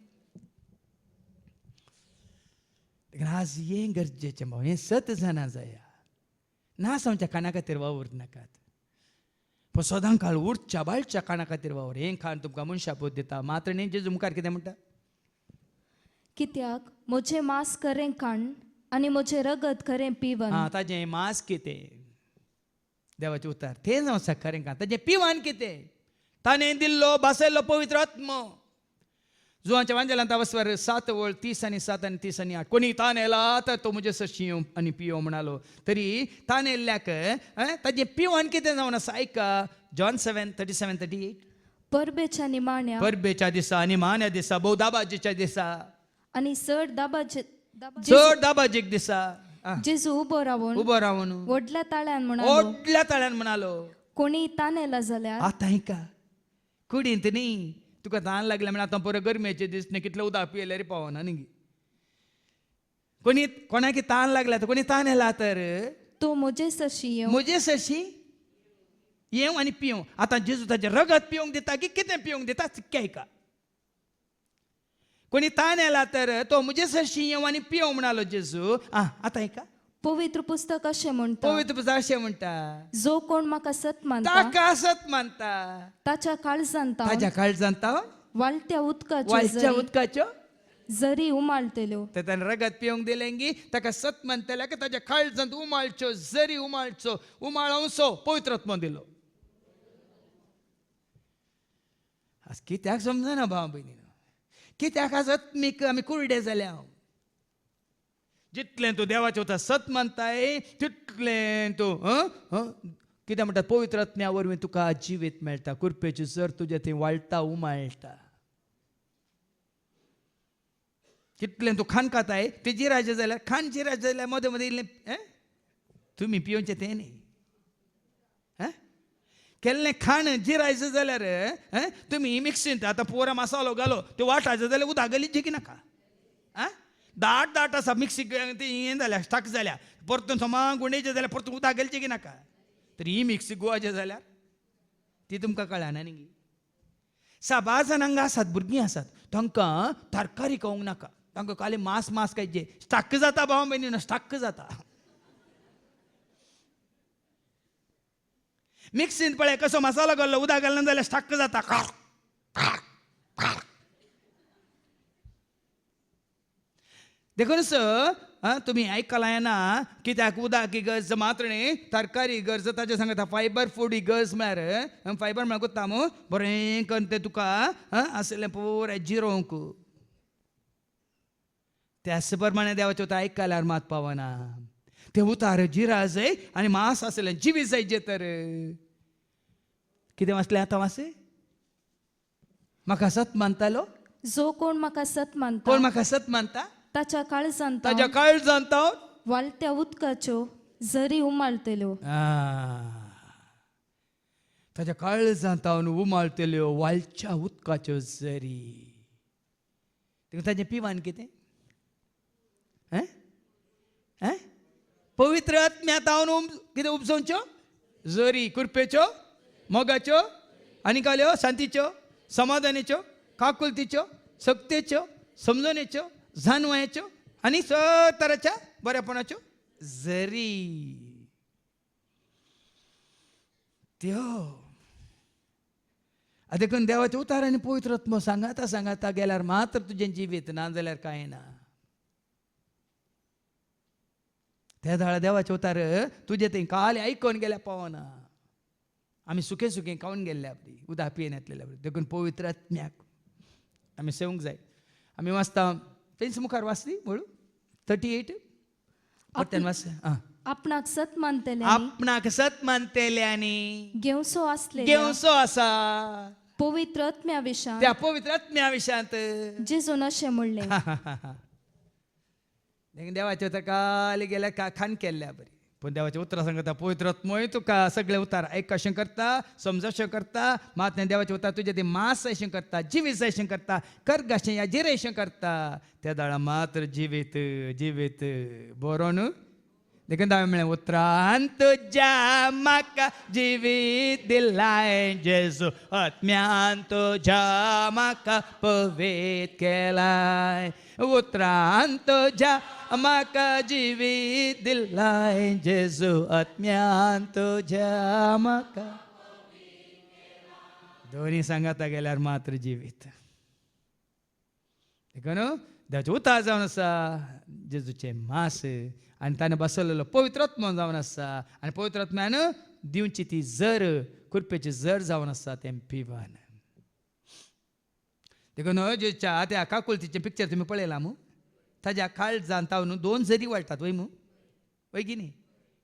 देखून आज हें गरजेचें भाव हें सत जाणा जाया ना सामच्या काना खातीर वावर नाकात पूण सदां काळ उठच्या बाळच्या काना खातीर वावर हें खाण तुमकां मनशापोत दिता मात्र न्ही जेजू मुखार कितें म्हणटा कित्याक म्हजें मांस खरें खाण आनी म्हजें रगत खरें पिवन ताजें मांस कितें देवाचें उतर तें जावं खरें खाण ताजें पिवान कितें ताणें दिल्लो भासयल्लो पवित्र आत्म जुवांच्या वांजेलांत अवस्वर 7 वळ 30 आनी 7 आनी 30 आनी 8 कोणी तान येला तर तो म्हजे सशी आनी पियो म्हणालो तरी तान येल्ल्याक ताजें पिवान कितें जावन आसा आयका जॉन 7:37-38 परबेच्या निमाण्या परबेच्या दिसा आनी मान्या दिसा भोव दाबाजीच्या दिसा आनी चड दाबाजीक दिसा जेजू उबो रावून व्हडल्या ताळ्यान म्हणालो कोणी तान येला जाल्यार आतां आयका कुडींत न्ही तुका तान लागल्या म्हण आतां पळय गरमेचे दीस न्ही कितले उदक पियेल्यार रे पावना न्ही कोणाक तान लागला तर कोणी तान येला तर तो म्हजे सशी येव आनी पियो आतां जेजू ताजें रगत पिवंक दिता की कितें पिवंक दिता चिक्के आयका कोणी तान येला तर तो म्हजे सशी येव आनी पियो म्हणालो जेजू आतां आयका पवित्र पुस्तक अशें म्हणटा जो कोण म्हाका सत मानता ताच्या काळजांत वाळत्या उदकाच्यो जरी उमाळटल्यो ताणें रगत पिवंक दिलें गी ताका सत मानतल्या की ताच्या काळजांत उमाळच्यो जरी उमाळवचो पवित्र आत्मो दिलो आज कित्याक समजना भाव भयणी कित्याक आज आत्मीक आमी कुरडे जाल्या जितलें तूं देवाचें उतर सत मानताय तितलें तूं कितें म्हणटा पवित्र आत्म्या वरवीं तुका जिवीत मेळटा कुरपेची जर तुजें थंय वाळटा उमाळटा कितलें तूं खाण खाताय तें जिराचें जाल्यार खाण जिराचें जाल्यार मदें मदें इल्लें तुमी पिवचें तें न्ही केल्लें खाण जिरायचं जाल्यार तुमी मिक्सींत आतां पोरा मसालो घालो ते वाटायचो जाल्यार उदक घालीत जिकी नाका दाट आसा मिक्सी ती हें जाल्या स्टक जाल्या परतून सोमा गुंडेचें जाल्यार परतून उदक घालचें की नाका तर ही मिक्सी गोवाचें जाल्यार ती तुमकां कळना न्ही साबा जाणांक आसात भुरगीं आसात तांकां तरकारी खावंक नाका तांकां खाली मांस खायचें स्टक जाता भाव भयणीनो स्टक जाता मिक्सींत पळय कसो मसालो घाल्लो उदक घालना जाल्यार स्टक जाता देखूनच तुम्ही आयकलां ना कित्याक उदक ही गरज मात्र न्ही तरकारी गरज ताचे सांगता फायबर फूड ही गरज म्हळ्यार फायबर म्हळ्यार कोत्ता मू बरें करून तें तुका आसलें पुराय जिरोवंक त्याच प्रमाणे देवाचें उतर आयकल्यार मात पावना तें उतार जिरा जाय आनी मांस आसलें जिवी जाय जे तर कितें वाचलें आतां वाच म्हाका सत मानतालो जो कोण म्हाका सत मानता कोण म्हाका सत मानता ताच्या काळजांत ताच्या काळजांत वालत्या उदकाच्यो झरी उमाळटल्यो ताच्या काळजांत उमाळटल्यो वालच्या उदकाच्यो झरी देखून ताचें पिवान कितें पवित्र आत्म्यांत हांव कितें उपजोवच्यो झरी कुरपेच्यो मोगाच्यो आनी काल्यो शांतीच्यो समाधानाच्यो काकुलतीच्यो सक्तेच्यो समजणेच्यो जाणवायच्यो आनी तराच्या बरेपणाच्यो झरी त्यो देखून देवाचे उतार आनी पवित्र आत्मो सांगाता गेल्यार मात्र तुजें जिवीत ना जाल्यार कांय ना त्या दाळा देवाचे उतार तुजे थंय काले आयकोन गेल्यार पावना आमी सुखे सुखे खावन गेल्ल्या बरी उदक पियेन येतलेल्या बरी देखून पवित्र आत्म्याक आमी सेवंक जाय आमी वाचता तेंच मुखार वाचली म्हणू 38 परत्यान वाच आपणाक सत मानतले आपणाक सत मानतेल्यांनी घेवसो आसले घेवसो आसा पवित्र आत्म्या विशांत त्या पवित्र आत्म्या विशांत जेजून अशें म्हणलें देवाचे उतर काले गेल्यार खान केल्ल्या बरी पूण देवाचे उतरां सांगता पवित्र आत्मोय तुका सगळे उतार आयकशें करता समजशें करता मात देवाचे उतार तुजें तें मांस जायशें करता जिवीत जायशें करता कर्गाशें या जिरेशें करता त्या दाळा मात्र जिवीत जिवीत बरो न्हू देखून हांवें म्हळें उतरान तुज्या म्हाका जिवीत दिलाय जेजू आत्म्यान तुज्या म्हाका पवित्र केलाय उतरान तुज्या म्हाका जिवीत दिलाय जेजू आत्म्यान तुज्या म्हाका दोन्ही सांगाता गेल्यार मात्र जिवीत देखून देवाचें उतार जावन आसा जेजूचें मांस आनी ताणें बसयलेलो पवित्र आत्मो जावन आसा आनी पवित्र आत्म्यान दिवची ती जर कुरपेची जर जावन आसा तें पिवन देखून जेच्या त्या काकुलतीचें पिक्चर तुमी पळयलां मू ताज्या काळजांत ताव न्हू 2 झरी वाळटात वय मू वय की न्ही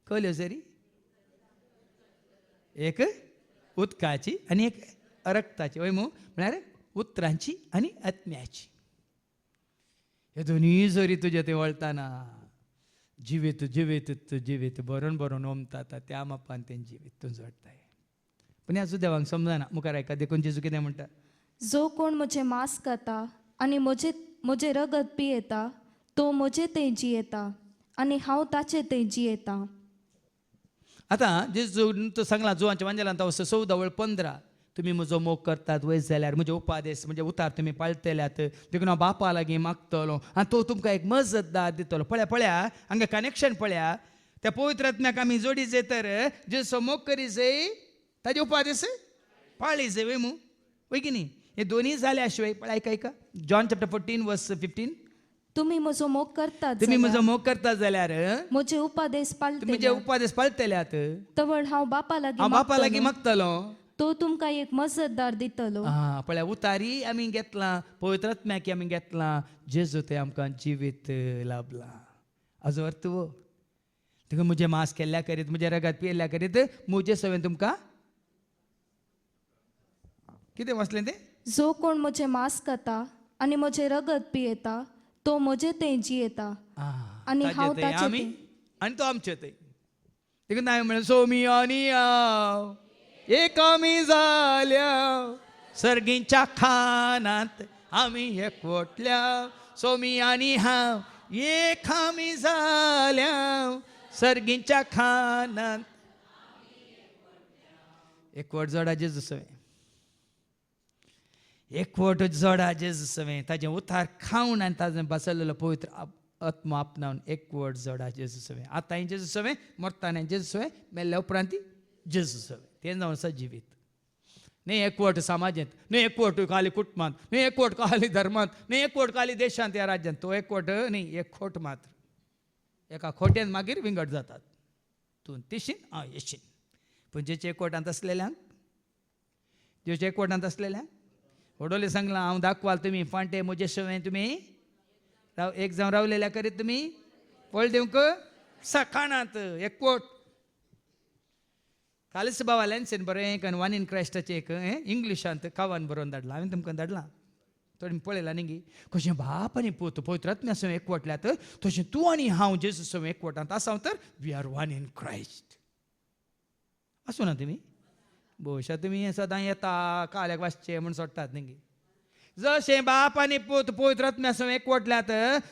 कळ्यो झरी एक उदकाची आनी एक रक्ताची वय मू म्हळ्यार उतरांची आनी आत्म्याची हे दोनी झरी तुजे थंय वळटाना जिवीत जिवीत जिवीत बरोवन बरोवन ओमता त्या मापान तें जिवीत तूं जोडटाय पूण ह्या देवाक समजना मुखार आयका देखून जेजू कितें म्हणटा जो कोण म्हजें मांस खाता आनी म्हजें रगत पियेता तो म्हजें तें जियेता आनी हांव ताचें तें जियेता आतां जेजू तो सांगला जुवांच्या वांजेलांत 14:15 तुमी म्हजो मोग करतात वयर जाल्यार म्हजे उपादेश म्हणजे उतार तुमी पाळटल्यात देखून हांव बापा लागीं मागतलो आनी तो तुमकां एक मजतदार दितलो पळया हांगा कनेक्शन पळया त्या पवित्र आत्म्याक आमी जोडी जाय तर जेजो मोग करी जाय ताजे उपादेश पाळी जाय वय मू वय की न्ही हे दोनी जाल्या शिवाय पळय आयका जॉन चॅप्टर 14:15 तुमी म्हजो मोग करतात तुमी म्हजो मोग करतात जाल्यार म्हजे उपादेश म्हजे उपादेश पाळटल्यात तवळ हांव बापा लागीं मागतलो तो तुमकां एक मजतदार दितलो पळय उतारी आमी घेतलां पवित्र आत्म्याक आमी घेतलां जेजू ते आमकां जिवीत लाभलां हाजो अर्थ वो देखून म्हजें मांस केल्ल्या करीत म्हजे रगत पियेल्ल्या करीत म्हजे सवेन तुमकां कितें वाचलें तें जो कोण म्हजें मांस खाता आनी म्हजें रगत पियेता तो म्हजें तें जियेता आनी हांव ताचें आनी तो आमचें तें देखून हांवें म्हणलें सोमी आनी हांव एक आम्ही झाल्या सर्गींच्या खानात आम्ही एकवटल्या सोमी आणि हाव एक आम्ही झाल्या सर्गींच्या खानात एकवट जोडा जेजू सवे एकवट जोडा जेजू सवे ताजे उतार खाऊन आनी ताजें बसलेलो पवित्र आत्मा आपणावन एकवट जोडा जेजू सवे आतां जेजू सवे मरताना जेजू सवे मेल्ल्या उपरांत जेजू सवे तें जावन सजिवीत न्ही एकवट समाजांत न्ही एकवट खाली कुटुंबांत न्ही एकवट खाली धर्मांत न्ही एकवट खाली देशांत या राज्यांत तो एकवट न्ही एक खोट मात्र एका खोट्यान मागीर विंगड जातात तूं तिशीन हांव येशीन पूण जेचे एकवटांत असलेल्यांक जेचे एकवटांत असलेल्यांक वडोले सांगलां हांव दाखवाल तुमी फांटे म्हजे सवय तुमी एक जावन रावलेल्या करीत तुमी पळ दिवंक सखाणांत एकवट कालीस बावाल्यांचें बरें वन इन क्रायस्टाचें एक इंग्लिशांत कावान बरोवन धाडलां हांवें तुमकां धाडलां थोडी पळयलां न्ही कशें बाप आनी पूत पवित्र आत्म्या सवय एकवटल्यात तशें तूं आनी हांव जेजू सवय एकवटांत आसां तर we are one in Christ आसूं ना तुमी भविश्यात तुमी सदां येता काल्याक वाचचें म्हूण सोडटात न्ही जशें बाप आनी पूत पवित्र आत्म्या सवय एकवटल्यात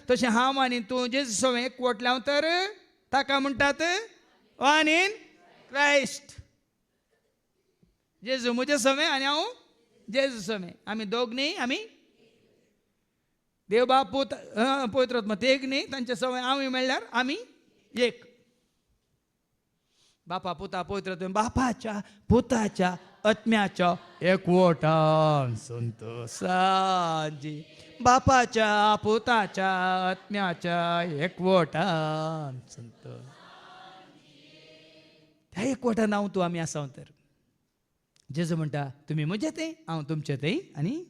तशें हांव आनी तूं जेजू सवय एकवटल्या तर ताका म्हणटात वन इन क्रायस्ट जेजू म्हजे सवय आनी हांव जेजू सवय आमी दोग न्ही आमी देव बाप पूत पवित्र आत्मा ते एक न्ही तांचे सवय हांव म्हणल्यार आमी एक बापा पुता पवित्र आत्मा बापाच्या पुताच्या आत्म्याच्या एकवटान संतोषाची बापाच्या पुताच्या आत्म्याच्या एकवटान संतोष त्या एकवटान हांव तूं आमी आसां तर जेजू म्हणटा तुमी म्हजें तें हांव तुमचें तें आनी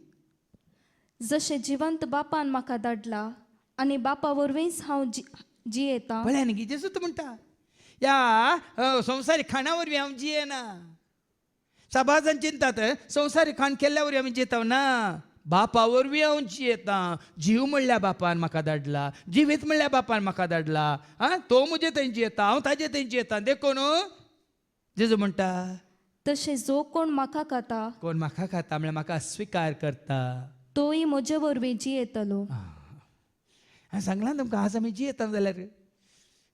जशें जिवंत बापान म्हाका धाडला आनी बापा वरवींच हांव जियेतां पळय न्ही जेजू तूं म्हणटा या संवसारी खाणा वरवीं हांव जियेना सबाजान चिंतात संवसारी खाण केल्ल्या वरवीं आमी जियेता ना बापा वरवीं हांव जियेतां जीव म्हणल्यार बापान म्हाका धाडला जिवीत म्हणल्यार बापान म्हाका धाडला तो म्हजे थंय जियेता हांव ताजे थंय जियेता देखून जेजू म्हणटा तशें जो कोण म्हाका खाता कोण म्हाका खाता म्हळ्यार म्हाका स्विकार करता तोय म्हजे वरवीं जियेतलो हांवें सांगलां तुमकां आज आमी जियेता जाल्यार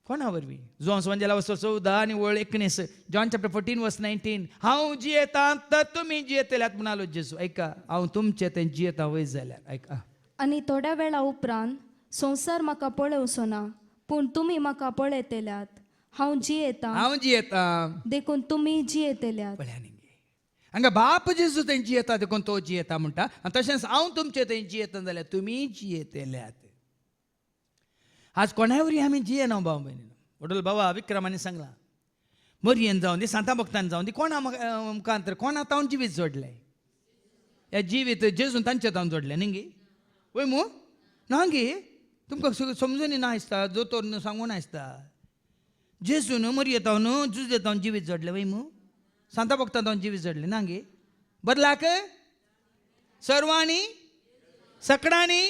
कोणा वरवीं जोन्स वंजेला वचो 14 आनी वळ 19 जॉन चॅप्टर 14 वर्स 19 हांव जियेता तर तुमी जियेतल्यात म्हणालो जेजू ऐका हांव तुमचे थंय जियेता वयर जाल्यार ऐका आनी थोड्या वेळा उपरांत संवसार म्हाका पळोवचो ना पूण तुमी म्हाका पळयतल्यात हांव जियेता देखून तुमी जियेतल्यात हांगा बाप जेजू थंय जियेता देखून तो जियेता म्हणटा आनी तशेंच हांव तुमचे थंय जियेता जाल्यार तुमी जियेतल्यात आज कोणाय वरवीं आमी जियेना भाव भयणी वडोल बाबा विक्रमानी सांगलां मरयेन जावन दी सांता भक्तान जावन दी कोणा मुखांतर कोणा तावन जिवीत जोडलें हे जिवीत जेजून तांचे तावन जोडलें न्ही वय मू ना गे तुमकां समजून ना आसता जो तर सांगून आसता जेजून मरये तावन जुजे तावन जिवीत जोडलें वय मू सांता भक्तान तावन जिवीत जोडलें ना गे बदलाक सर्वांनी सकडांनी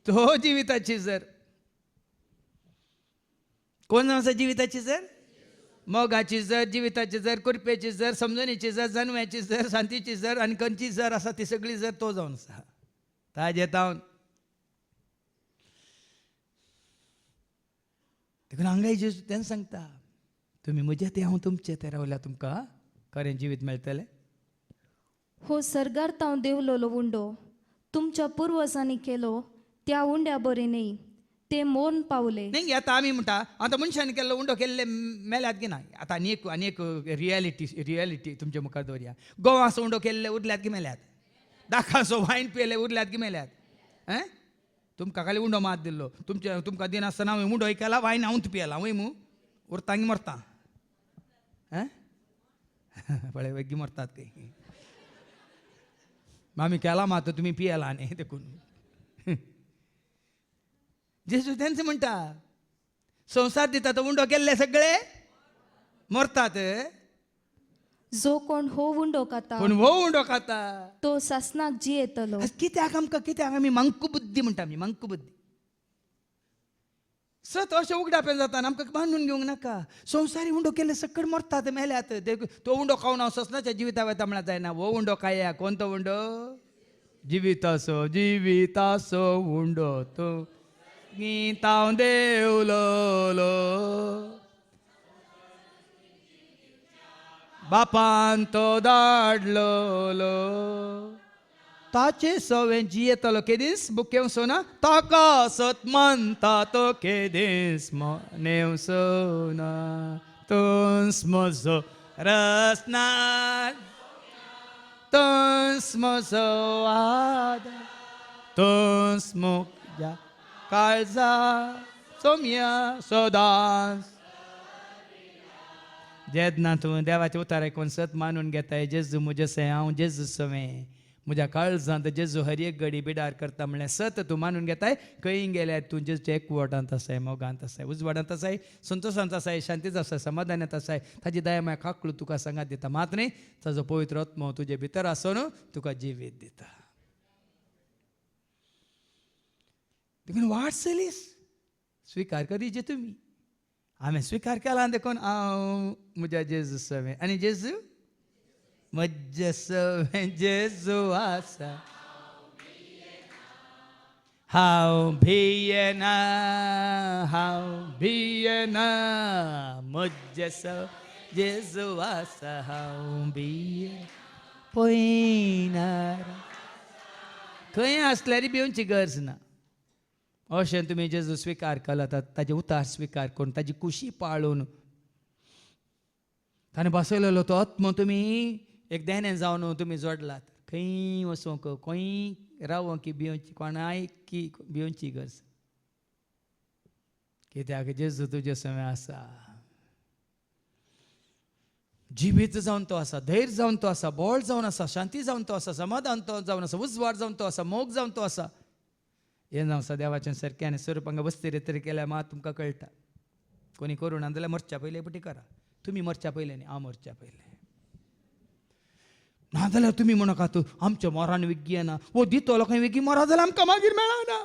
तो जिविताची जर कोण आसा जिविताची जर मोगाची जर जिविताची जर कुरपेची जर समजणीची जर जन्म्याची जर शांतीची जर आनी खंयची जर आसा ती सगळी जर तो जावन आसा ताजे तावन देखून हांगाय जेजू तें सांगता तुमी म्हजे ते हांव तुमचे ते रावल्या तुमकां खरें जिवीत मेळटलें हो सर्गार तावन देवलोलो उंडो तुमच्या पुर्वजांनी केलो त्या उंड्या बरें न्ही ते मोन पावले नाही आतां आमी म्हणटा आतां मनशान केल्लो उंडो केल्ले मेल्यात की ना आतां आनी एक रियलिटी तुमच्या मुखार दवरया गोवाचो उंडो केल्ले उरल्यात की मेल्यात दाखाचो वायन पियेले उरल्यात की मेल्यात तुमकां खाली उंडो मात दिल्लो तुमकां दिनासतना हांवें उंडो केला वायन हांवूच पियेला वय मू उरता की मरता पळय वेगी मरतात ते आमी केला मात तुमी पियेला न्ही देखून जेजू तेंच म्हणटा संवसार दिता तो उंडो केल्ले सगळे मरतात जो कोण हो उंडो खाता पूण हो उंडो खाता तो सासनाक जियेतलो कित्याक आमकां कित्याक आमी मंकू बुद्धी म्हणटा आमी मंकू बुद्धी सत अशें उगडापेन जाता आमकां बांदून घेवंक नाका. संवसारी उंडो केले सकड मरतात मेल्यात. तो उंडो खावन हांव ससनाच्या जिविता वयता म्हळ्यार जायना. हो उंडो खाया. कोणतो उंडो? जिवितासो उंडो तो गीताव देवलो बापान तो धाडलो ताचे सवें जियेतलो केदीस बुकेव सोना ताका सत म्हणटा तो केदीस नेव सोना तुस म्हजो रसनार तुस म्हजो आदार तुस म्हज्या काळजा सोम्या सदांच. जेन्ना तूं देवाचे उतार आयकून सत मानून घेताय जेजू म्हजें सै हांव जेजू सवें म्हज्या काळजांत जेजू हर एक घडी बिडार करता म्हळ्यार सत तूं मानून घेताय. खंय गेल्यार तूं जेजूच्या एकवटांत आसाय मोगांत आसाय उजवाडांत आसाय संतोशांत आसाय शांतीत आसाय समाधानांत आसाय. ताजी दया माया खाकळू तुका सांगात दिता मात न्ही ताजो पवित्र आत्मो तुजे भितर आसून तुका जिवीत दिता. देखून वाट चलीस स्विकार करीचे तुमी. हांवें स्विकार केला देखून हांव म्हज्या जेजू सवें आनी जेजू म्हजे सवें जेजू आसा हांव भियेना म्हजे सवें जेजू आसा हांव भियेना पयना खंय आसल्यार भिवची गरज ना. अशें तुमी जेजू स्विकार केला ताजे उतार स्विकार करून ताजी खुशी पाळून ताणें बसयलेलो तो आत्मो तुमी एक देणे जावन तुमी जोडलात. खंय वचूंक खंय रावूं की भिवची कोणाय की भिवची गरज कित्याक जेजू तुजे सवें आसा. जिवीत जावन तो आसा धैर्य जावन तो आसा बळ जावन आसा शांती जावन तो आसा समाधान तो जावन आसा उजवाड जावन तो आसा मोग जावन तो आसा. हें जावन आसा देवाचें सारकें स्वरुपांगा वस्ती तरी केल्यार मात तुमकां कळटा. कोणी करूं ना जाल्यार मरच्या पयले पटी करा. तुमी मरच्या पयले न्ही हांव मरच्या पयले नाजाल्यार तुमी म्हणा तूं आमच्या मोरान विज्ञाना वो दितलो खंय वेगी मरा जाल्यार आमकां मागीर मेळना.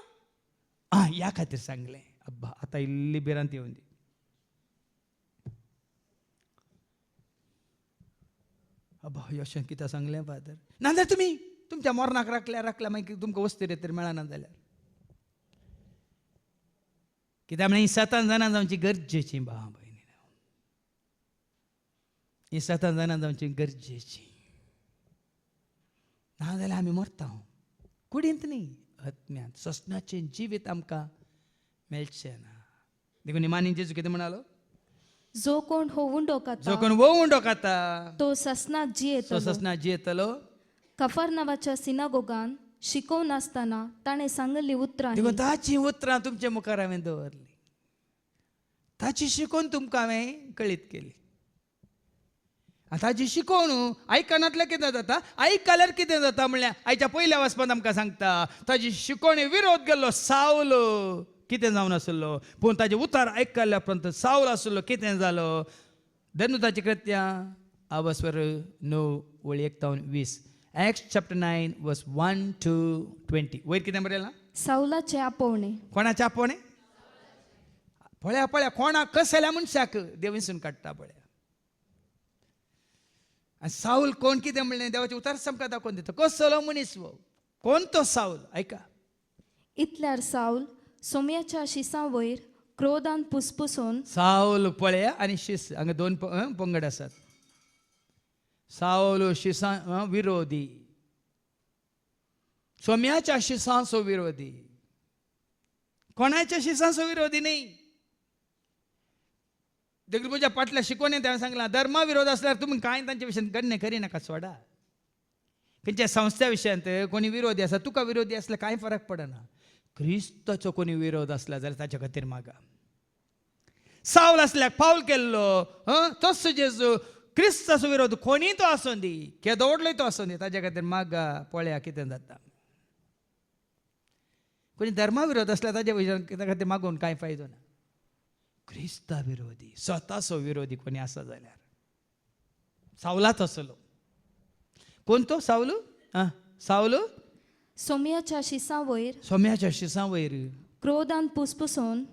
ह्या खातीर सांगलें अब्बा आतां इल्ली भिरांत येवन दी. अब्बा अशें कितें सांगलें फादर नाजाल्यार तुमी तुमच्या मोरणाक राखल्या मागीर तुमकां वस्ती तरी मेळना जाल्यार कित्याक म्हळ्यार ही 7 जाणां जावची गरजेची भाव भयणी. ही 7 जाणां जावची गरजेची नाजाल्यार आमी मरता कुडींत न्ही आत्म्यांत. ससनाचें जिवीत आमकां मेळचें ना. देखून निमाणी जेजू कितें म्हणालो जो कोण हो उंडो जो कोण वो उंडो खाता तो ससनात जियेतलो. ससनात जियेतलो. कफरनावाच्या सिनागोगान शिकोवन आसतना ताणें सांगली उतरां देखून ताची उतरां तुमचे मुखार हांवें दवरली. ताची शिकोवन तुमकां हांवें कळीत केली. ताची शिकोवन आयकनातल्यार कितें जाता आयकल्यार कितें जाता म्हळ्यार आयच्या पयल्या वचपांत आमकां सांगता ताची शिकोवणी विरोध केल्लो सावल कितें जावन आसलो पूण ताजे उतार आयकल्या पर्यंत सावल आसलो कितें जालो. धनुताची कृत्यां आवस्वर 9 वळी 1 तावन 20 Acts chapter 9 verse 1 to 20 वयर कितें बरयलां सावलाचे आपोवणे. कोणाचे आपोवणे पळया कोणाक कसल्या मनशाक देव विसरून काडटा पळया. आनी साऊल कोण कितें म्हणलें देवाचे उतार आमकां दाखोवन दिता कसलो मनीस वो कोण तो साऊल ऐका. इतल्यार साऊल सोम्याच्या शिसां वयर क्रोधान पुसपुसून साऊल पळया आनी शिस हांगा 2 पंगड आसात. साऊल शिसां विरोधी सोम्याच्या शिसांचो विरोधी कोणाच्या शिसांचो विरोधी न्ही. देखील म्हज्या फाटल्या शिकवणेंत हांवें सांगलां धर्मा विरोध आसल्यार तुमी कांय तांचे विशयान गण्य करिनाका सोडा. खंयच्या संस्था विशयांत कोणी विरोधी आसा तुका विरोधी आसल्यार कांय फरक पडना. क्रिस्ताचो कोणी विरोध आसला जाल्यार ताच्या खातीर मागा. साऊल आसल्यार पावल केल्लो तसो जेजू क्रिस्ताचो विरोध कोणी तो आसूं दी केदोडलोय तो आसूं दी ताच्या खातीर मागा पळया कितें जाता. कोणी धर्मा विरोध आसल्यार ताच्या विशयान त्या खातीर मागून कांय फायदो ना. क्रिस्ता विरोधी स्वताचो विरोधी कोणी आसा जाल्यार सावलाच आसलो. कोण तो सावलू सावलू सोम्याच्या शिसां वयर सोम्याच्या शिसां वयर क्रोधान पुसपुसून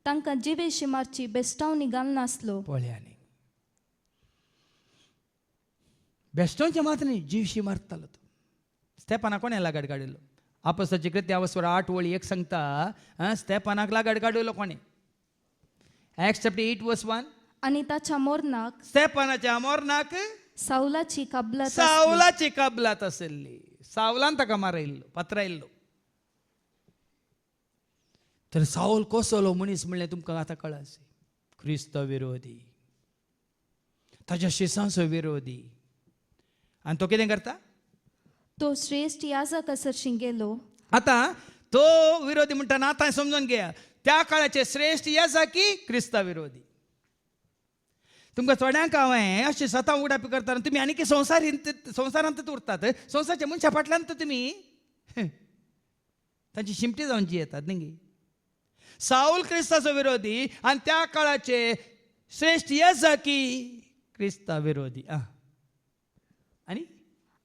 तांकां जिवेशी मारची बेस्टावनी घालनासलो. पळयांनी बेस्टोंच्या मातनी जीवशी मारतालो तो. स्तेपाना कोणे लागाड काडिल्लो? आपोस्ताची कृत्य 8:1 सांगता स्तेपानाक लागाड काडिल्लो कोणे? Acts chapter 8:1. आणि ताच्या मोरनाक स्तेपानाच्या मोरनाक सावलाची कबलात सावलाची कबलात आसली. सावलान ताका मारयल्लो, पत्रायल्लो. तर सावल कसलो मनीस म्हणलें तुमकां आतां कळासी. क्रिस्त विरोधी, ताच्या शिसांचो विरोधी. आनी तो कितें करता? तो श्रेष्ठ याजक असरशी गेलो. आतां तो विरोधी म्हणटाना आतां समजून घेया, त्या काळाचे श्रेष्ठ याजकी क्रिस्ता विरोधी. तुमकां थोड्यांक हांवें अशें स्वता उडापी करता तुमी आनी संवसारांतच उरतात. संवसाराच्या मनशा फाटल्यान तुमी तांची शिमटी जावन जियेतात न्ही. साऊल क्रिस्ताचो विरोधी आनी त्या काळाचे श्रेष्ठ याजकी क्रिस्ता विरोधी.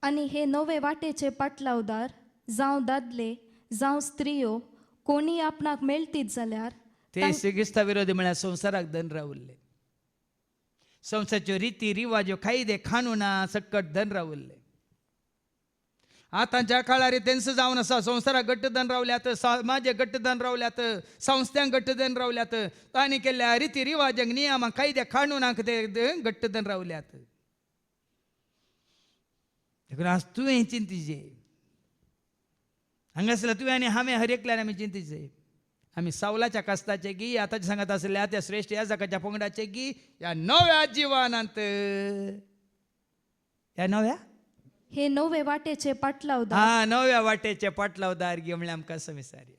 आणि हे नवे वाटेचे पाटलावदार जावं दादले जावं स्त्रियो कोणी आपणाक मेळटीत जाल्यार ते क्रिस्ता विरोधी म्हळ्यार संवसाराक धन रावुल्ले. संवसाराच्यो रिती रिवाज्यो कायदे कानुना सकट धन रावुल्ले. आतांच्या काळार तेंच जावन आसा. संवसाराक घट्ट धन रावल्यात, समाजाक घट्ट धन रावल्यात, संस्थांक घट्ट धन रावल्यात, तांणी केल्ल्या रिती रिवाजांक नियमांक कायद्या कानुनाक ते घट्ट धन रावल्यात. देखून आज तुवें चिंतीचे हांगासरल्या तुवें आनी हांवें हर एकल्यान आमी चिंतीचे. आमी सावलाच्या कास्ताचे गी आतांच्या सांगात आसल्या त्या श्रेष्ठ याजकाच्या पंगडाचे गी या नव्या जिवानांत या नव्या हे नवे वाटेचे पाटलावदार नव्या वाटेचे पाटलावदार गे म्हणल्यार आमकां असं विचारया.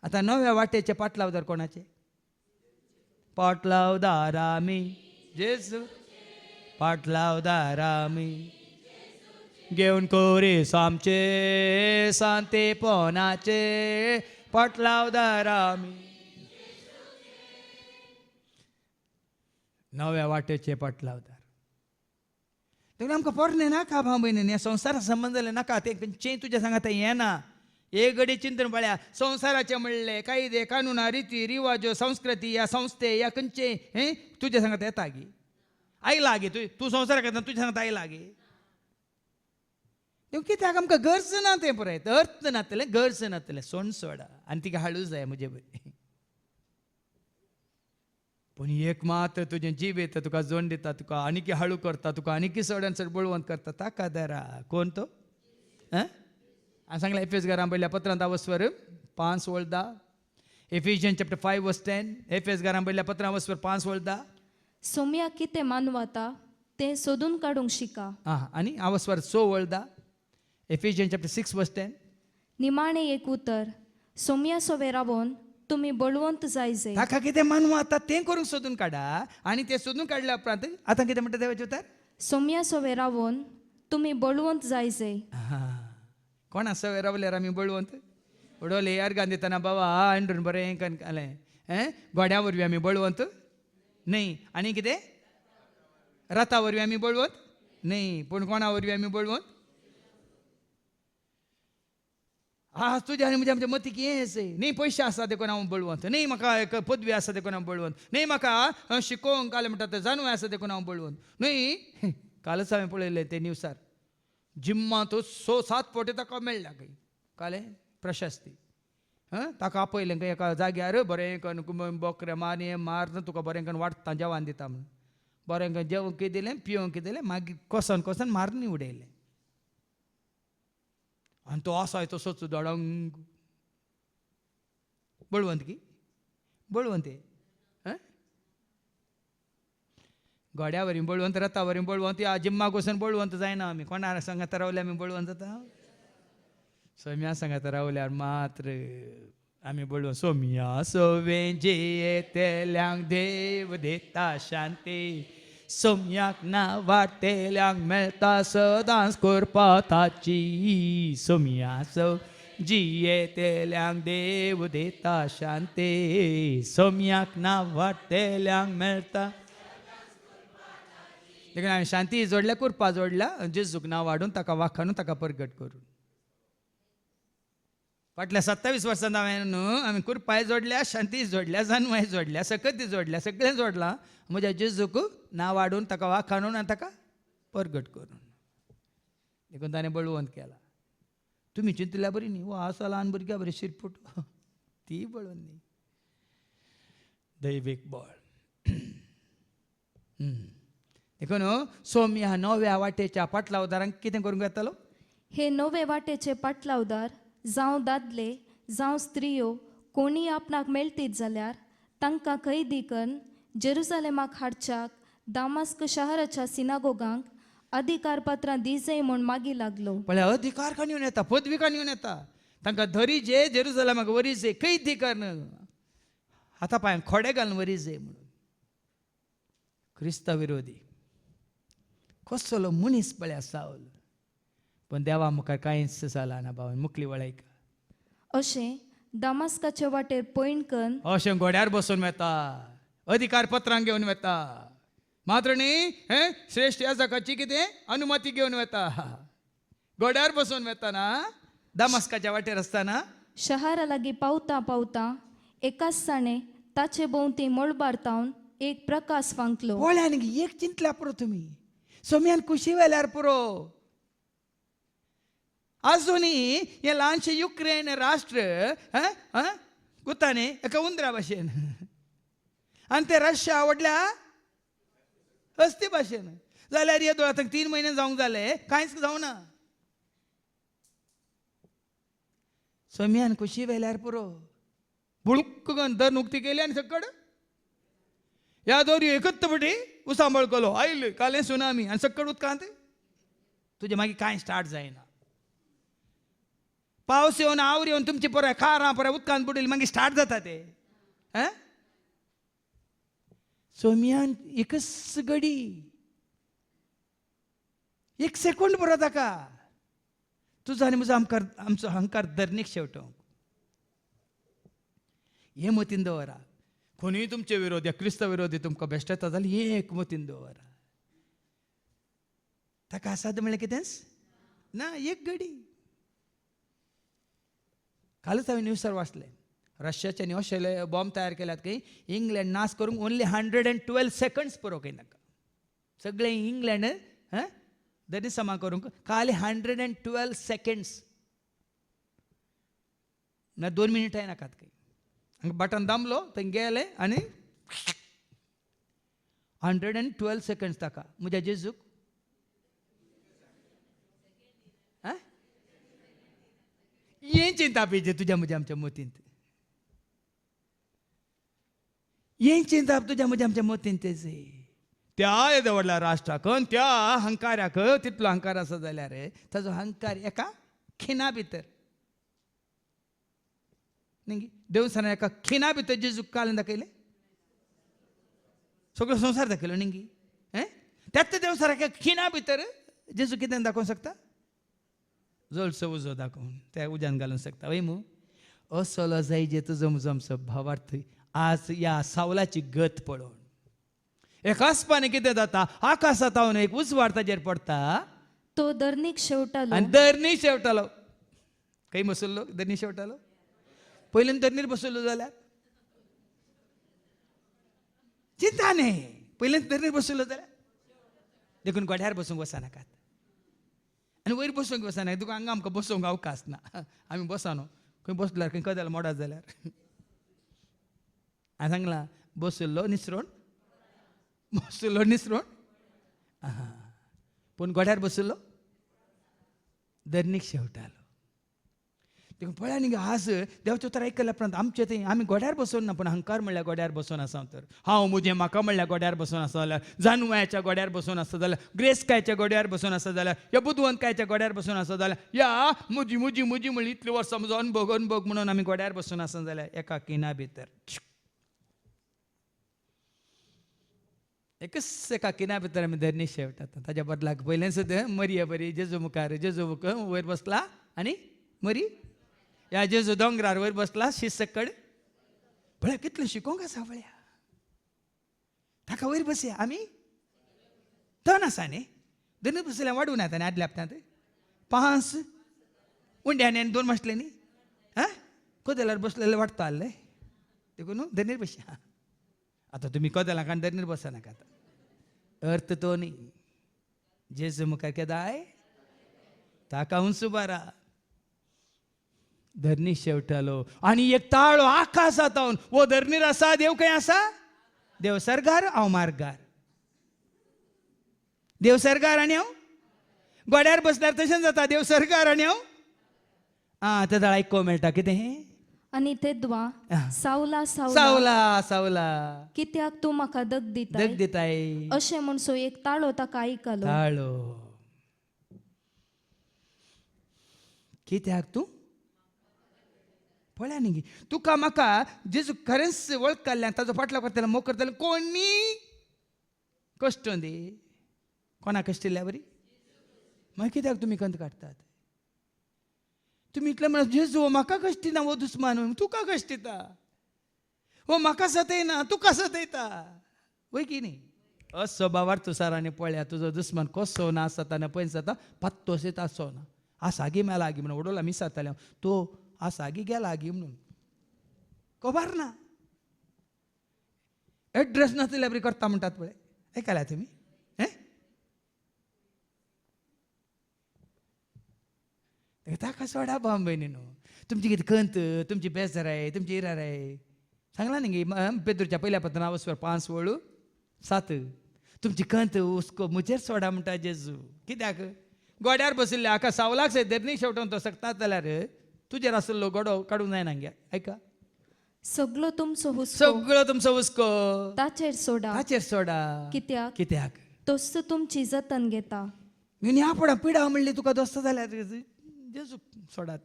आतां नव्या वाटेचे पाटलावदार कोणाचे? पाटलावदार आमी जेजू, पाटलावदार आमी घेवन कोरीस आमचे सांतेपणाचे, पाटलावदार आमी नव्या वाटेचे पाटलावदार. देखून आमकां पोरणे नाका भाव भयणीन, ह्या संवसारा संबंदले नाका. ते खंयचेय तुज्या सांगात येना. एक घडी चिंतन पळया, संवसाराचे म्हणले कायदे कानुना रिती रिवाज्यो संस्कृती या संस्थे या खंयचे तुज्या सांगात येता गी आयला गे. तूं संवसाराक येता तुज्या सांगात आयला गे. कित्याक आमकां गरज ना तें पळयत. अर्थ नातलें, गरज नातलें. सोण सोडा आनी तिका हाडूं जाय म्हजे बरी. पूण एक मात्र तुजें जीव येता, तुका जोड दिता, तुका आनीक हाळू करता, तुका आनीक चडान चड बळवंत करता, ताका धरा. कोण तो? हांवें सांगलें एफेस घरान पयल्या पत्रांत 5:10. एफिशियन्स चॅप्टर 5:10. एफेस घरान पयल्या पत्रांत 5:10. सोम्या कितें मानवता ते सोदून काडूंक शिका. आनी 6:10. एफिशियन्स चॅप्टर 6:10. निमाणे एक उतर, सोम्या सोवे रावोन तुम्ही बळवंत जायचे. ताका कितें मानवा आतां तें करूंक सोदून काडा. आनी तें सोदून काडल्या उपरांत आतां कितें म्हणटा देवाचें उतर? सोम्या सोवे रावोन तुम्ही बळवंत जायचे. कोणा सवय रावल्यार आमी बळवंत उडोले अर्गान दितना बाबा हांडून बरें कालें गोड्या वरवीं आमी बळवंत न्ही. आनी कितें रथा वरवीं आमी बळवंत न्ही. पूण कोणा वरवीं आमी बळवंत? तुज्या आनी म्हज्या मतीक हें न्ही. पयशे आसा देखून हांव बळवंत न्ही. म्हाका एक पदवी आसा देखून हांव बळवंत न्ही. म्हाका शिकोवंक काल म्हणटा तें जानू आसा देखून हांव बळवंत न्ही. कालच हांवें पळयलें ते न्यूजार जिम्मांत 6-7 फावटी ताका मेळ्ळ्या खंय काले प्रशस्ती. ताका आपयलें खंय एका जाग्यार बरें करून बोकरे मार तुका बरें करून वाडटा जेवण दिता म्हणून. बरें करून जेवंक दिलें, पिवंक दिलें, मागीर कोसन मारून उडयलें. आनी तो आसाय तसोच धडंग बळवंत की बळवंत. गोड्या वरवीं बळवंत, रथा वरवीं बळवंत, या जिम्माक वचून बळवंत जायना आमी. कोणा सांगात रावल्यार आमी बळवंत जाता? सोम्या सांगात रावल्यार मात्र आमी बळवंत. सोम्या सोवें जियेतेल्यांक देव दिता शांती, सोम्याक ना वाटेल्यांक मेळटा सदांच करपा ताची. सोम्या सो जियेतेल्यांक देव दिता शांती, सोम्याक ना वाटेल्यांक मेळटा. देखून हांवें शांती जोडल्या, कुरपा जोडल्या, जेजूक नांव वाडून ताका वाखाणून ताका परगट करून. फाटल्या 27 वर्सां हांवें न्हू आमी कुरपाय जोडल्या, शांती जोडल्या, जानवाय जोडल्या, सकती जोडल्या, सगळें जोडलां म्हज्या जेजूक नांव वाडून ताका वाखाणून आनी ताका परगट करून. देखून ताणें बळवंत केला. तुमी चिंतल्या बरी न्ही, वो आसा ल्हान भुरग्या बरी शिरपूट ती बळवून न्ही, दैवीक बळ. देखून सोमी ह्या नव्या वाटेच्या पाटलावदारांक कितें करूंक येतालो? हे नवे वाटेचे पाटलावदार जावं दादले जावं स्त्रियो कोणी आपणाक मेळटीत जाल्यार तांकां कैदी करून जेरुसलेमाक हाडच्याक दामास्क शहराच्या सिनागोगांक अधिकारपत्रां दिजय म्हूण मागी लागलो. पळय अधिकार काण येवन येता, पदवी काण येवन येता. तांकां धरीजे जेरुसलेमाक वरीजे, कैदी करून हाता पांयांक खोडे घालून वरीजे म्हणून. क्रिस्ताव विरोधी कसलो मनीस पळय सावल. पण देवा मुखार कांयच जाला ना भावन, मुखली वळयक. अशें दामास्काचे वाटेर पयण करून अशें घोड्यार बसून वता, अधिकार पत्रां घेवन वता, मात्र न्ही हे श्रेष्ठ याजकाची कितें अनुमती घेवन वता. घोड्यार बसून वताना दामास्काच्या वाटेर आसतना शहरा लागीं पावता पावता एकाच ताणें ताचे भोंवती मळबारतावन एक प्रकाश फांकलो. पळयान एक चिंतल्या पुरो तुमी, सोम्यान कुशी वेल्यार पुरो. आजुनी हे ल्हानशे युक्रेन राष्ट्र गुताने एका उंदरा भाशेन आनी ते रशिया आवडल्या हस्ती भाशेन जाल्यार येदो आतां 3 म्हयने जावंक जाले, कांयच जावना. सोम्यान कुशी वेल्यार पुरो. बुळक्क करून दर उक्ती केली आनी सकड ह्या दोरी एकच पटी उसांबळ केलो, आयले काले सुनामी आनी सकड उदकांत तुजे मागीर कांय स्टार्ट जायना. पावस येवन आवर येवन तुमची पळय खारां पळय उदकांत बुडयली मागीर स्टार्ट जाता ते. सोम्यान एकच घडी, एक सेकंड पुरो ताका तुजो आनी म्हजो आमचो अहंकार धरणीक शेवटोवंक. हे मतीन दवरा. कोणूय तुमचे विरोधी क्रिस्त विरोधी तुमकां बेश्टता जाल्यार एक मतीन दवरा. ताका आसात म्हणल्यार कितेंच ना, एक घडी. कालच हांवें न्यूजार वाचलें, रशियाच्यानी अशे बॉम्ब तयार केल्यात की इंग्लंड नाश करूंक ओन्ली 112 सेकंड्स पुरो करी नाका. सगळें इंग्लंड दरिसमा करूंक खाली 112 सेकंड्स ना, 2 मिनिटांय नाकात काही. बटन दामलो थंय गेले आनी 112 सेकंड्स ताका म्हज्या जेजूक हें चिंता पिजे तुज्या म्हज्या आमच्या मतींत. हें चिंता तुज्या म्हज्या आमच्या मतींत तेजे त्या येदे व्हडल्या राष्ट्राक त्या अहंकाराक तितलो अहंकार आसा जाल्यार ताजो अहंकार एका खिना भितर न्ही. देवस्थानान एका खिना भितर जेजूक कालन दाखयलें, सगळो संवसार दाखयलो न्ही. त्याच देवस्थानाक एका खिना भितर जेजू कितें दाखोवंक शकता? जळसो उजो दाखोवन त्या उज्यान घालूंक शकता. वय मू असलो जाय जे तुजो म्हजो आमचो भावार्थ आज ह्या सावलाची गत पळोवन एकाचपाने कितें जाता, आकाशांत हांव एक उजवाड ताजेर पडटा, तो धरणीक शेवटालो आनी धरणी शेवटालो. खंय बसल्लो धरणी शेवटालो? पयलीं धरणीर बसल्लो जाल्यार चिंता न्ही. पयलीं धरणीर बसल्लो जाल्यार देखून गोड्यार बसूंक वचनाकात आनी वयर बसूंक वचना. तुका हांगा आमकां बसूंक अवकाश ना. आमी बसना खंय बसल्यार खंय कदेल मोडात जाल्यार हांवें सांगलां बसल्लो निसरोण बसल्लो निसरोण पूण गोड्यार बसल्लो धरणीक शेवटालो. देखून पळया न्ही आज देवाचें उतर आयकल्या उपरांत आमचे थंय आमी गोड्यार बसून ना, पूण अहंकार म्हणल्यार गोड्यार बसून आसा. तर हांव म्हजें म्हाका म्हणल्यार गोड्यार बसून आसा जाल्यार, जानवायाच्या गोड्यार बसून आसा जाल्यार, ग्रेस्कायच्या गोड्यार बसून आसा जाल्यार, या बुधवंतकायच्या गोड्यार बसून आसा जाल्यार, या म्हजी म्हजी म्हजी म्हणली इतलीं वर्सां म्हजो अनुभव म्हणून आमी गोड्यार बसून आसा जाल्यार एका किना भितर एकच एका किना भितर आमी धरणी शेवटात. ताज्या बदलाक पयलें सुद्दां मरया बरी जेजू मुखार जेजू वयर बसला आनी मरी या जेजू दोंगरार वयर बसला शीस सकड. पळय कितलें शिकोवंक आसा पळया. ताका वयर बसया आमी तन आसा न्ही. धरणी बसल्यार वाडून येता न्ही. आदल्या हप्त्यांत 5 उंड्यांनी आनी 2 मासले न्ही. हा कोदेलार बसलेलं वाटतं आलंय ते कोण धनीर बसा आता तुम्ही कोदेला कारण धनीर बसा नका आता अर्थ तो नाही जेजू मुखार केदाय ताका हुंसुबारा धरणी शेवटालो आणि एक ताळो आकाशात आवन वो धरणीर आसा देव खंय आसा देव सरगार हांव मार्गार देव सरगार आनी हांव गोड्यार बसल्यार तशें जाता देव सरगार आनी हांव आं तें जाळ आयको मेळटा कितें आणि तेद्वा सावला सावला सावला सावला कित्याक तूं म्हाका दग दिताय दग दिताय अशें म्हूण सो एक ताळो ताका आयकलो ताळो कित्याक तूं पळया न्ही तुका म्हाका जेजू खरेंच वळखल्यान ताजो फाटलो करतलो मोग करतलो कोणी कश्ट दे कोणा कश्ट दिल्या बरी मागीर कित्याक तुमी कंत काडटात तुमी इतलें म्हणत जेजू म्हाका कश्ट दिना वो दुस्मान तुका कश्ट दिता वो म्हाका सतयना तुका सतयता वय की न्ही असो बाबार तुसारांनी पळया तुजो दुस्मान कसो ना आसता पयस जाता पत्तो सेत आसो ना आसागी मेला आगी म्हणून उडोला मिस जाताले तो आसागी गेला आगी म्हणून खबर ना एड्रेस नासलेल्या बरी करता म्हणटात पळय आयकल्या तुमी ताका सोडा बांबयनी न्हू तुमची कितें खंत तुमची बेजाराय तुमची इराराय सांगला न्ही पेद्रूच्या पयल्या पत्र वचवर 5 वळू 7 तुमची खंत हुस्को मुजेर सोडा म्हणटा जेजू कित्याक गोड्यार बशिल्ले हाका सावलाक सय धरणी शेवटून तो सकतात जाल्यार तुजेर आसलो गोडो काडूंक जायना हांगा आयका सगळो तुमचो हुस्को सगळो तुमचो हुस्को ताचेर सोडा ताचेर सोडा कित्याक कित्याक तोच तुमची जतन घेता मी आपणा पिडा म्हणली तुका दोस्त जाल्यार जेजू सोडा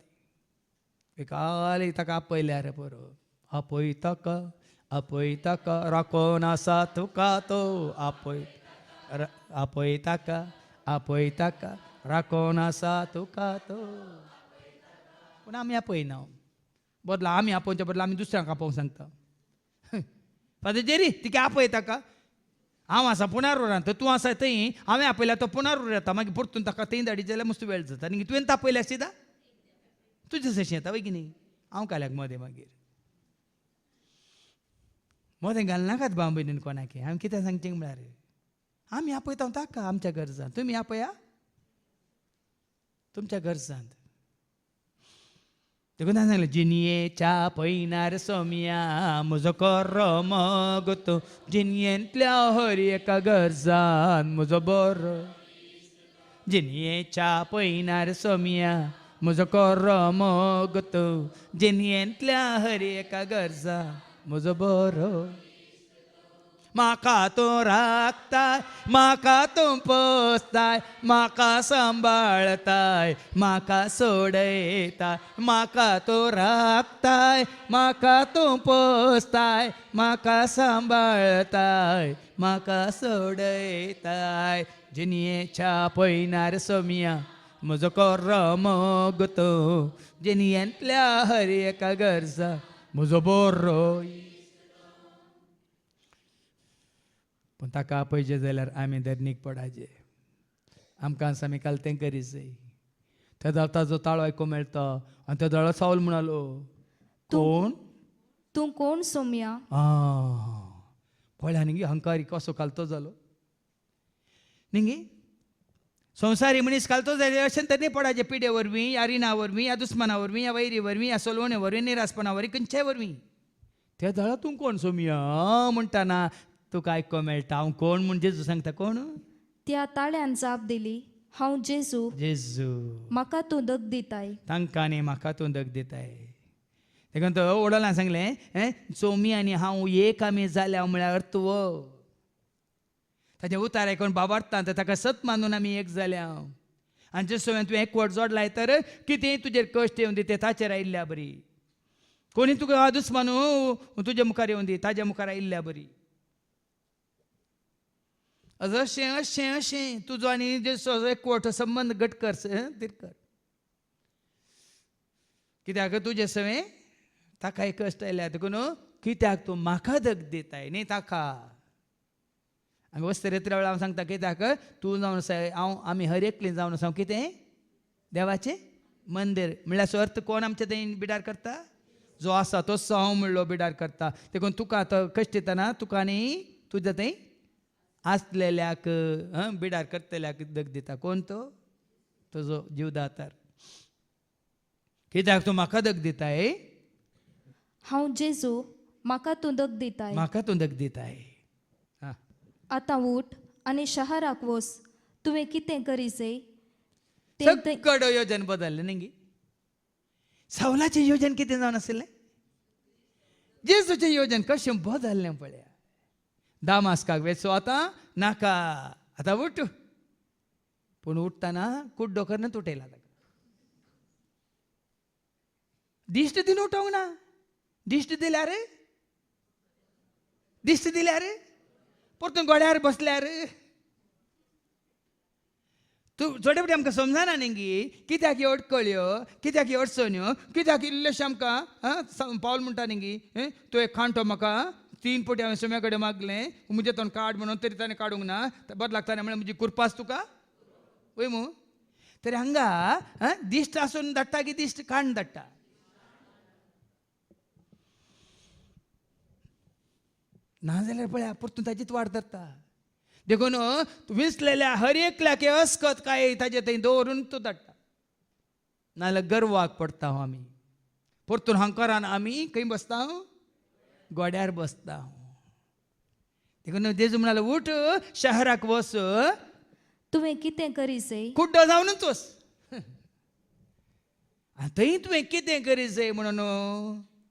एक आली ताका आपयल्यार बरो आपय ताका राखोन आसा तुका तो आपय ताका राखोन आसा तुका तो पूण आमी आपयना बदला आमी आपोवच्या बदला आमी दुसऱ्यांक आपोवंक सांगता फादर जेरी तिका आपय ताका हांव आसा पुनारूरांत तूं आसा थंय हांवें आपयल्या तो पुनारूर येता मागीर परतून ताका थंय धाडी जाल्यार मस्त वेळ जाता आनी तुवें तापयल्या सिदा तुजें सशें येता वय की न्ही हांव काल्याक मदें मागीर मदें घालनाकात बांबयनीन कोणाक हांवें कितें सांगचें म्हळ्यार आमी आपयता ताका आमच्या गरजांत तुमी आपया तुमच्या गरजांत देखून सांगलें जिनयेच्या पयनार सोम्या म्हजो कोरो मोगतो जिनयेंतल्या हर एका गरजान म्हजो बरो जिनयेच्या पयनार सोम्या म्हजो कोरो मोगतो जिनयेंतल्या हर एका गरजान म्हजो बरो म्हाका तूं राखताय म्हाका तूं पोसताय म्हाका सांबाळताय म्हाका सोडयताय म्हाका तूं राखताय म्हाका तूं पोसताय म्हाका सांबाळताय म्हाका सोडयताय जिनयेच्या पयनार सोम्या म्हजो कोरो मोगतो जिनयेंतल्या हर एका गरजा म्हजो बरो पूण ताका आपयचे जाल्यार आमी धरणीक पडाचे आमकां आमी काल तें करीत जाय तेदो ताजो ताळो आयकूंक मेळटा आनी तो ताळो सावल म्हणलो कोण तूं कोण सोम्या पळया न्ही हंकारी कसो कालतो जालो न्ही संवसारी मनीस कालतो जाल्यार अशें तरी पडाचे पिडे वरवीं ह्या रिणा वरवीं ह्या दुस्माना वरवीं ह्या वैरी वरवीं ह्या सोलवणे वरवीं निरासपणा वरवीं खंयचे वरवीं त्या ताळा तूं कोण सोम्या म्हणटाना तुका आयको मेळटा हांव कोण म्हूण जेजू सांगता कोण त्या ताळ्यान जाप दिली हांव जेजू जेजू म्हाका तूं दग दिताय तांकां न्ही म्हाका तूं दग दिताय देखून तो वडोलां सांगलें सोमी आनी हांव एक आमी जाल्या म्हळ्यार अर्थ वो ताचें उतार आयकून बाबार्थता ताका सत मानून आमी एक जाल्या आनी जसो तुवें एकवट जोडलाय तर कितेंय तुजेर कश्ट येवन दी ते ताचेर आयिल्ल्या बरी कोणी तुका आदूस मानू तुजे मुखार येवन दी ताज्या मुखार आयिल्ल्या बरी अशें अशें अशें तुजो आनी जेजो एकवट संबंद घट कर कर कित्याक तुजे सवें ताकाय कश्ट आयल्या देखून कित्याक तूं म्हाका दग दिताय न्ही ताका हांगा वस्ते रेत्रे वेळा हांव सांगता कित्याक तूं जावन हांव आमी हर एकलीं जावन आसा कितें देवाचें मंदिर म्हणल्यार अर्थ कोण आमच्या थंय बिडार करता, जो आसा तो हांव म्हणलो बिडार करता. देखून तुका आतां कश्ट दितना तुका आनी तुज्या थंय आसलेल्याक बिडार करतल्याक दग दिता. कोण तो? तुजो जीवदातार. कित्याक तूं म्हाका दग दिताय? हांव जेजू, म्हाका तूं दग दिताय. म्हाका तूं दग दिताय. आतां उठ आनी शहराक वच. तुवें कितें करीसे तें थंय सगळं योजन बदललें न्ही. सावलाचें योजन कितें जावन आसलें? जेजूचें योजन कशें बदललें पळया. दामास्काक वेचो आतां नाका, आतां उठ. पूण उठतना कुड्डो करन तुटयला ताका. दिश्ट दिवन उठोंक ना. दिश्ट दिल्यार परतून गोड्यार बसल्यार तूं थोडे फावटी आमकां समजना न्ही कित्याक ह्यो अडकळ्यो, कित्याक ह्यो अडचण्यो, कित्याक इल्लेशें आमकां पावल म्हणटा न्ही तूं एक खांटो म्हाका 3 फावटी हांवें सोम्या कडेन मागलें, म्हजे तोंड काड म्हणून तरी ताणें काडूंक ना. बदलाक ताणें म्हणलें म्हजी कुरपास तुका वय मू. तरी हांगा दिश्ट आसून धाडटा की दिश्ट काण धाडटा? ना जाल्यार पळया परतून ताजीच वाट धरता. देखून विसलेल्या हर एकल्याक अस्कत काय ताजे थंय दवरून तूं धाडटा. नाजाल्यार गर्वाक पडटा हांव आमी. परतून हंकारान आमी खंय बसता? गोड्यार बसता. देखून जेजू म्हणालो उठ शहराक वच. तुवें कितें करीसे कुड्डो जावनूच वच. थंय तुवें कितें करीसे म्हणून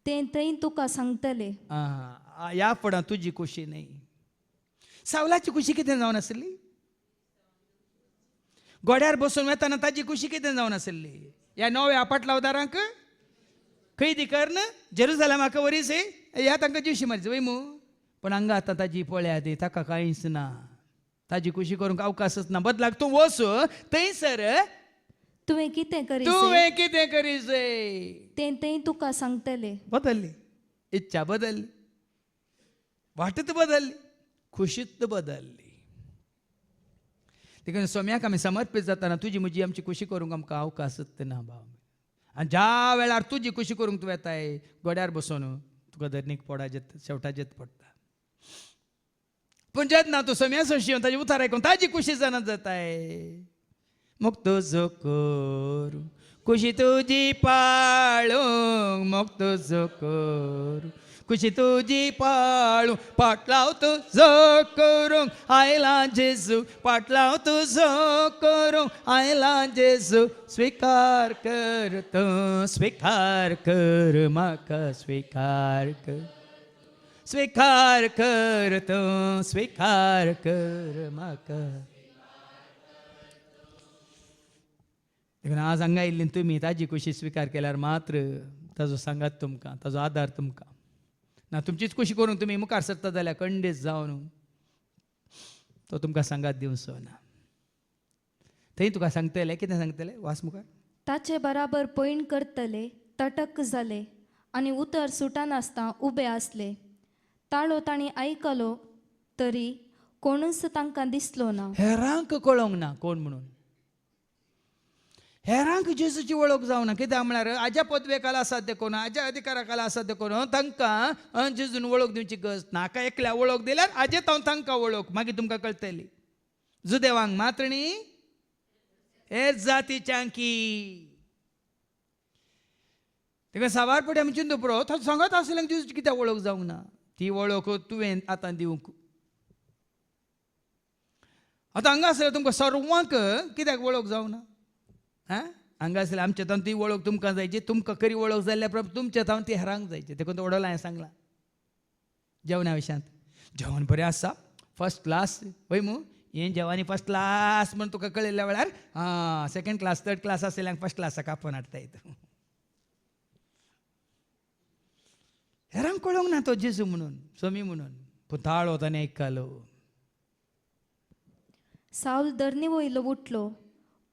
तें थंय तुका सांगतले. ह्या फुडां तुजी खुशी न्ही. सावलाची खुशी कितें जावन आसली? गोड्यार बसून वेताना ताजी खुशी कितें जावन आसली? ह्या नव्या पाटलावदारांक खैदी करन जेरुसलेमाक वरीस ह्या तांकां जिवशी मारची वय मू. पण हांगा आतां ताजी पळया ती ताका कांयच ना. ताजी खुशी करूंक अवकाशच ना. बदलाक तूं वच थंयसर तुवें कितें करीसे तुवें कितें करीसे तें थंय तुका सांगतले. बदलली. इच्छा बदलली, वाटत बदलली, खुशीत बदलली. देखून सोम्याक आमी समर्पीत जाताना तुजी म्हजी आमची खुशी करूंक आमकां अवकाशच ना भाव. आनी ज्या वेळार तुजी खुशी करूंक तूं येताय गोड्यार बसून तुका धरणीक शेवटाचेत पडटा. पूण जेन्ना तूं सोम्या सोशी ताजी उतार आयकून ताजी खुशी जाणत जाताय. मोग तुजो करू खुशी तुजी पाळूंक, मोग तुजो करू खुशी तुजी पाळूंक, पाटलाव तुजो करूंक आयला जेजू, पाटलाव तुजो करूंक आयला जेजू. स्वीकार कर तूं, स्वीकार कर म्हाका, स्वीकार कर. स्वीकार कर तूं, स्वीकार कर म्हाका. देखून आज हांगा आयिल्ली तुमी ताजी खुशी स्वीकार केल्यार मात्र ताजो सांगात तुमकां, ताजो आदार तुमकां ना. तुमचीच खुशी करूंक तुमी मुखार सरता जाल्यार खंडीत जावन तो तुमकां सांगात दिवचो ना. थंय तुका सांगतले कितें सांगतले? वास मुखार. ताचे बराबर पैण करतले, तटक जाले आनी उतर सुटनासतना उबे आसले. ताळो तांणी आयकलो तरी कोणूच तांकां दिसलो ना. हेरांक कळोंक ना कोण म्हणून. हेरांक जेजूची वळख जावना. कित्याक म्हळ्यार हाज्या पदवेकाला असाध्य कोण, हाज्या अधिकाराकाला असाध्य कोण तांकां जेजून वळख दिवची गरज ना. म्हाका एकल्या वळख दिल्यार हाजेत हांव तांकां वळख मागीर तुमकां कळटली. जुदेवांक मात्र न्ही हेर जातीच्यांकी. तेका सावार पटी आमी चिंतूंक पुरो थंय सांगत आसल्यांक जेजूची कित्याक वळख जावंक ना. ती वळख तुवें आतां दिवंक. आतां हांगा आसल्यार तुमकां सर्वांक कित्याक वळख जावना? हांगा आसल्यार आमच्या तावन ती वळख तुमकां जायची. तुमकां खरी वळख जाल्ल्या प्रमाणे तुमच्या तावन ती हेरांक जायची. देखून तो वडोला हांवें सांगलां जेवणा विशयांत जेवण बरें आसा फर्स्ट क्लास वय मू. हें जेवणी फर्स्ट क्लास म्हण तुका कळयल्ल्या वेळार सेकंड क्लास थर्ड क्लास आसल्यांक फर्स्ट क्लासाक आपोवन हाडटात. हेरांक कळोंक ना तो जेजू म्हणून, सोमी म्हणून. पूण ताळो ताणें आयकलो. साऊल धरणी वयलो उठलो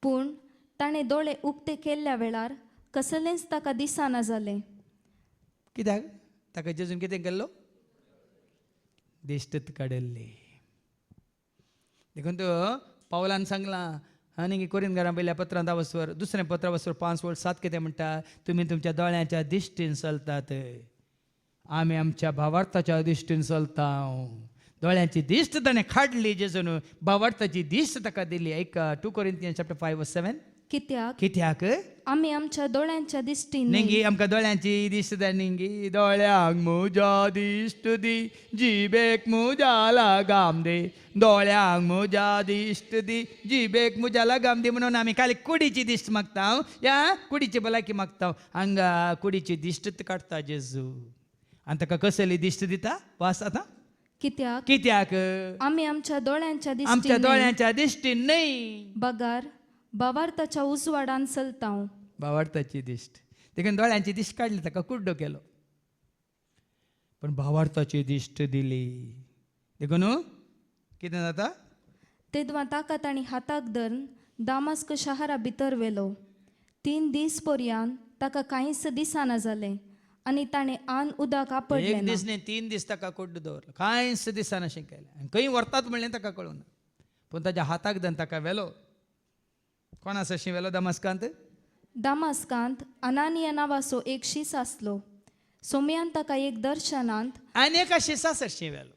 पूण ताणें दोळे उक्ते केल्ल्या वेळार कसलेंच ताका दिसना जालें. कित्याक ताका जेजून कितें केल्लो? दिश्ट काडल्ली. देखून तो पावलान सांगलां आनी कोरिंदकारां पहिल्या पत्रांत 10 वस्वर दुसऱ्या पत्रा वस्वर 5 वोल्ट 7 कितें म्हणटा तुमी तुमच्या दोळ्यांच्या दिश्टीन चलतात आमी आमच्या भावार्थाच्या दिश्टीन चलता दोळ्यांची दिश्ट ताणें काडली जेजून भावार्थाची दिश्ट ताका दिली ऐका 2 Corinthians chapter 5 verse 7 कित्याक आमी आमच्या दोळ्यांच्या दिश्टीन निंगी आमकां दोळ्यांची दिश्ट जाय निंगी दोळ्यांक म्हज्या दिश्ट दी जिबेक म्हज्या लगाम दे दोळ्यांक म्हज्या दिश्ट दी जिबेक म्हज्या लगाम दे म्हणून आमी खाली कुडीची दिश्ट मागता या कुडीची भलायकी मागता हांगा कुडीची दिश्ट काडता जेजू आनी ताका कसली दिश्ट दिता वास आतां कित्याक आमी आमच्या दोळ्यांच्या आमच्या दिश्टीन दोळ्यांच्या दिश्टीन न्हय बगार भावार्थाच्या उजवाडान चलता भावार्थाची दिश्ट देखून दोळ्यांची दिश्ट काडली ताका कुड्डो केलो पण भावार्थाची दिश्ट दिली देखून कितें जाता तेदवा ताका ताणी हाताक धरून दामास्क शारा भितर व्हेलो 3 दीस पर्यंत ताका कांयच दिसाना जालें आनी ताणें आन उदक आपडलें एक दीस न्ही 3 दीस ताका कुड्डो दवरलो कांयच दिसाना अशें केलें आनी खंय व्हरतात म्हणलें ताका कळूना पूण ताच्या हाताक धरून ताका व्हेलो कोण आसा अशी व्हेलो दामास्कांत अनानिया नांवाचो एक शीस आसलो सोम्यान ताका एक दर्शनांत आनी एका शिसा सरशी व्हेलो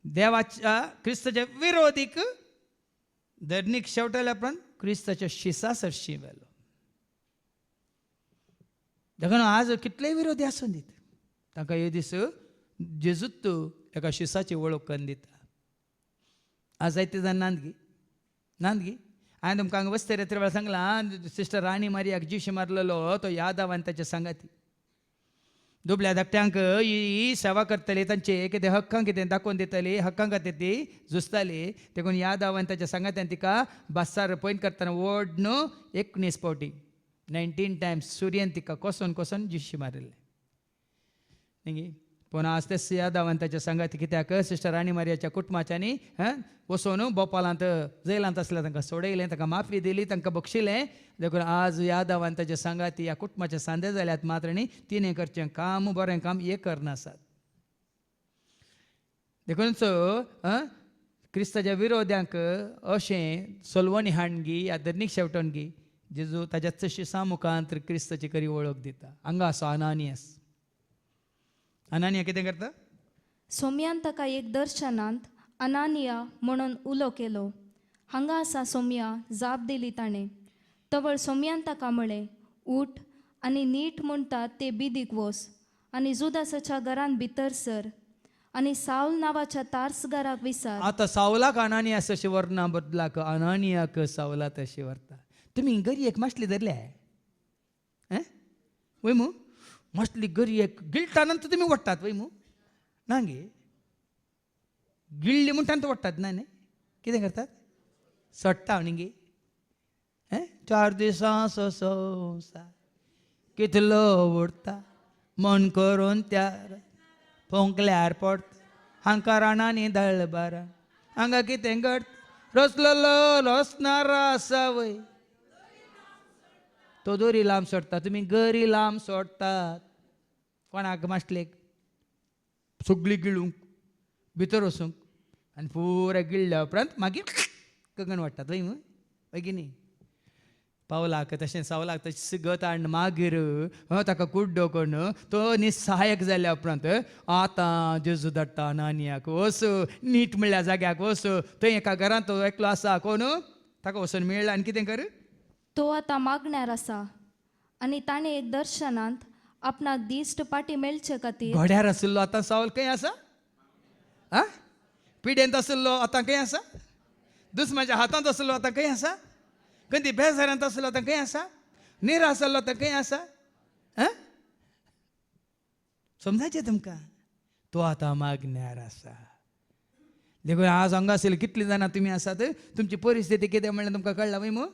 देवाच्या क्रिस्ताच्या विरोधीक धरणीक शेवटल्या उपरांत क्रिस्ताच्या शिसा सरशी व्हेलो देखून आज कितलेय विरोधी आसूं दीत ताका हे दीस जेजूत एका शिसाची वळख करून दिता आज जायते जाण नांदगी हांवें तुमकां हांगा बसते रेत्रे वेळा सांगलां सिस्टर राणी मारियाक जीश मारलेलो तो यादव आनी ताचे सांगाती दुबळ्या धाकट्यांक ही सेवा करतली तांचे कितें हक्कां कितें दाखोवन दितली हक्कां खातीर ती झुजताली देखून यादव आनी ताच्या सांगात्यान तिका बासार पयन करतना वड न्हू 19 फावटी 19 टायम्स सूर्यान तिका कोसोन जीश मारिल्लें न्ही पूण आज तेच यादव आनी ताच्या सांगाती कित्याक सिस्टर राणी मारियाच्या कुटुंबाच्यांनी वचून बोपालांत जैलांत आसल्या तांकां सोडयलें तांकां माफी दिली तांकां बक्षिलें देखून आज यादव आनी ताच्या सांगाती ह्या कुटुंबाचे सांदे जाल्यात मात्र न्ही तिणें करचें काम बरें काम हे करनासात देखून क्रिस्ताच्या विरोध्यांक अशें सोलवणी हाडगी या धरणीक शेवटणगी जेजू ताच्या शिसा मुखांत क्रिस्ताची खरी वळख दिता हांगा आसो अनानिया कितें करता सोम्यान ताका एक दर्शनांत अनानिया म्हणून उलो केलो हांगा आसा सोम्या जाप दिली ताणें तवळ सोम्यान ताका म्हळें उठ आनी नीट म्हणटात ते बिदीक वच आनी जुदासाच्या घरान भितर सर आनी साऊल नांवाच्या तार्सगाराक विचार आतां सावलाक अनानियास अशें वर्णा बदलाक अनानियाक सावला तशें व्हरता तुमी गरी एक मासली धरल्या वय मू मासली गरी एक गिळटानंतर तुमी वडटात वय मू ना गे गिळ्ळी म्हणटानंतर वडटात ना न्ही कितें करतात सोडटा न्ही गे 4 दिसां संवसार कितलो उरता मन करून त्या पोंकल्यार पडता हांकां रानांनी दळबारा हांगा कितें घट रचलेलो रचणारा आसा वय तो दोरी लांब सोडटा तुमी गरी लांब सोडटात कोणाक मासलेक सगळी गिळूंक भितर वचूंक आनी पुराय गिळ्ळ्या उपरांत मागीर गगन वाडटात वय वय की न्ही पावलाक तशें सावलाक तशें गत आनी मागीर ताका कुड्डो करून तो निसहायक जाल्या उपरांत आतां जेजू धाडटा अनानियाक वच नीट म्हणल्या जाग्याक वच थंय एका घरांत तो एकलो आसा कोण ताका वचून मेळ्ळा आनी कितें कर तो आतां मागण्यार आसा आनी ताणें एक दर्शनांत आपणाक दिश्ट पाटी मेळचे खातीर घोड्यार आशिल्लो आतां सावल खंय आसा पिडेंत आशिल्लो आतां खंय आसा दुस्माच्या हातांत आशिल्लो आतां खंय आसा कधी बेजारांत आसलो आतां खंय आसा नीर आसलो आतां खंय आसा समजायचें तुमकां तो आतां मागण्यार आसा देखून आज हांगा आशिल्ले कितलीं जाणां तुमी आसात तुमची परिस्थिती कितें म्हणलें तुमकां कळ्ळां वय मू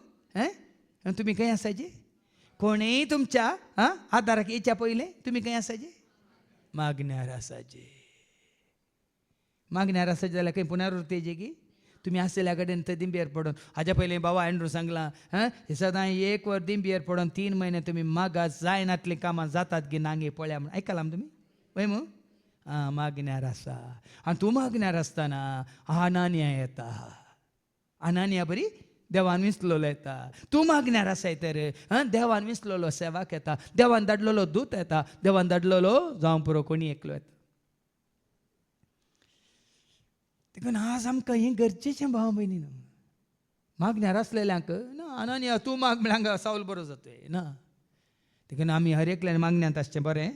तुमी खंय आसाचे कोणेय तुमच्या आदाराक येच्या पयलें तुमी खंय आसाचे मागण्यार आसाचे जाल्यार खंय पुनरावृत्ती येची की तुमी आसलेल्या कडेन थंय दिंबेर पडून हाज्या पयलीं बाबा एंड्रू सांगलां सदां 1 वर दिंबेर पडून 3 म्हयने तुमी मागात जायनातलीं कामां जातात गी नांगे पळया म्हण आयकलां तुमी वय मू मागण्यार आसा आनी तूं मागण्यार आसतना अनानिया येता अनानिया बरी देवान विसलोलो येता. तूं मागण्यार आसाय तर देवान विसलोलो सेवाक येता. देवान धाडलेलो दूत येता. देवान धाडलेलो जावं पुरो कोणी एकलो येता. देखून आज आमकां हें गरजेचें भाव भयणी न्हू. मागण्यार आसलेल्यांक ना अनानिया तूं माग म्हळ्यार सावल बरो जातोय ना. देखून आमी हर एकल्यान मागण्यांत आसचें बरें.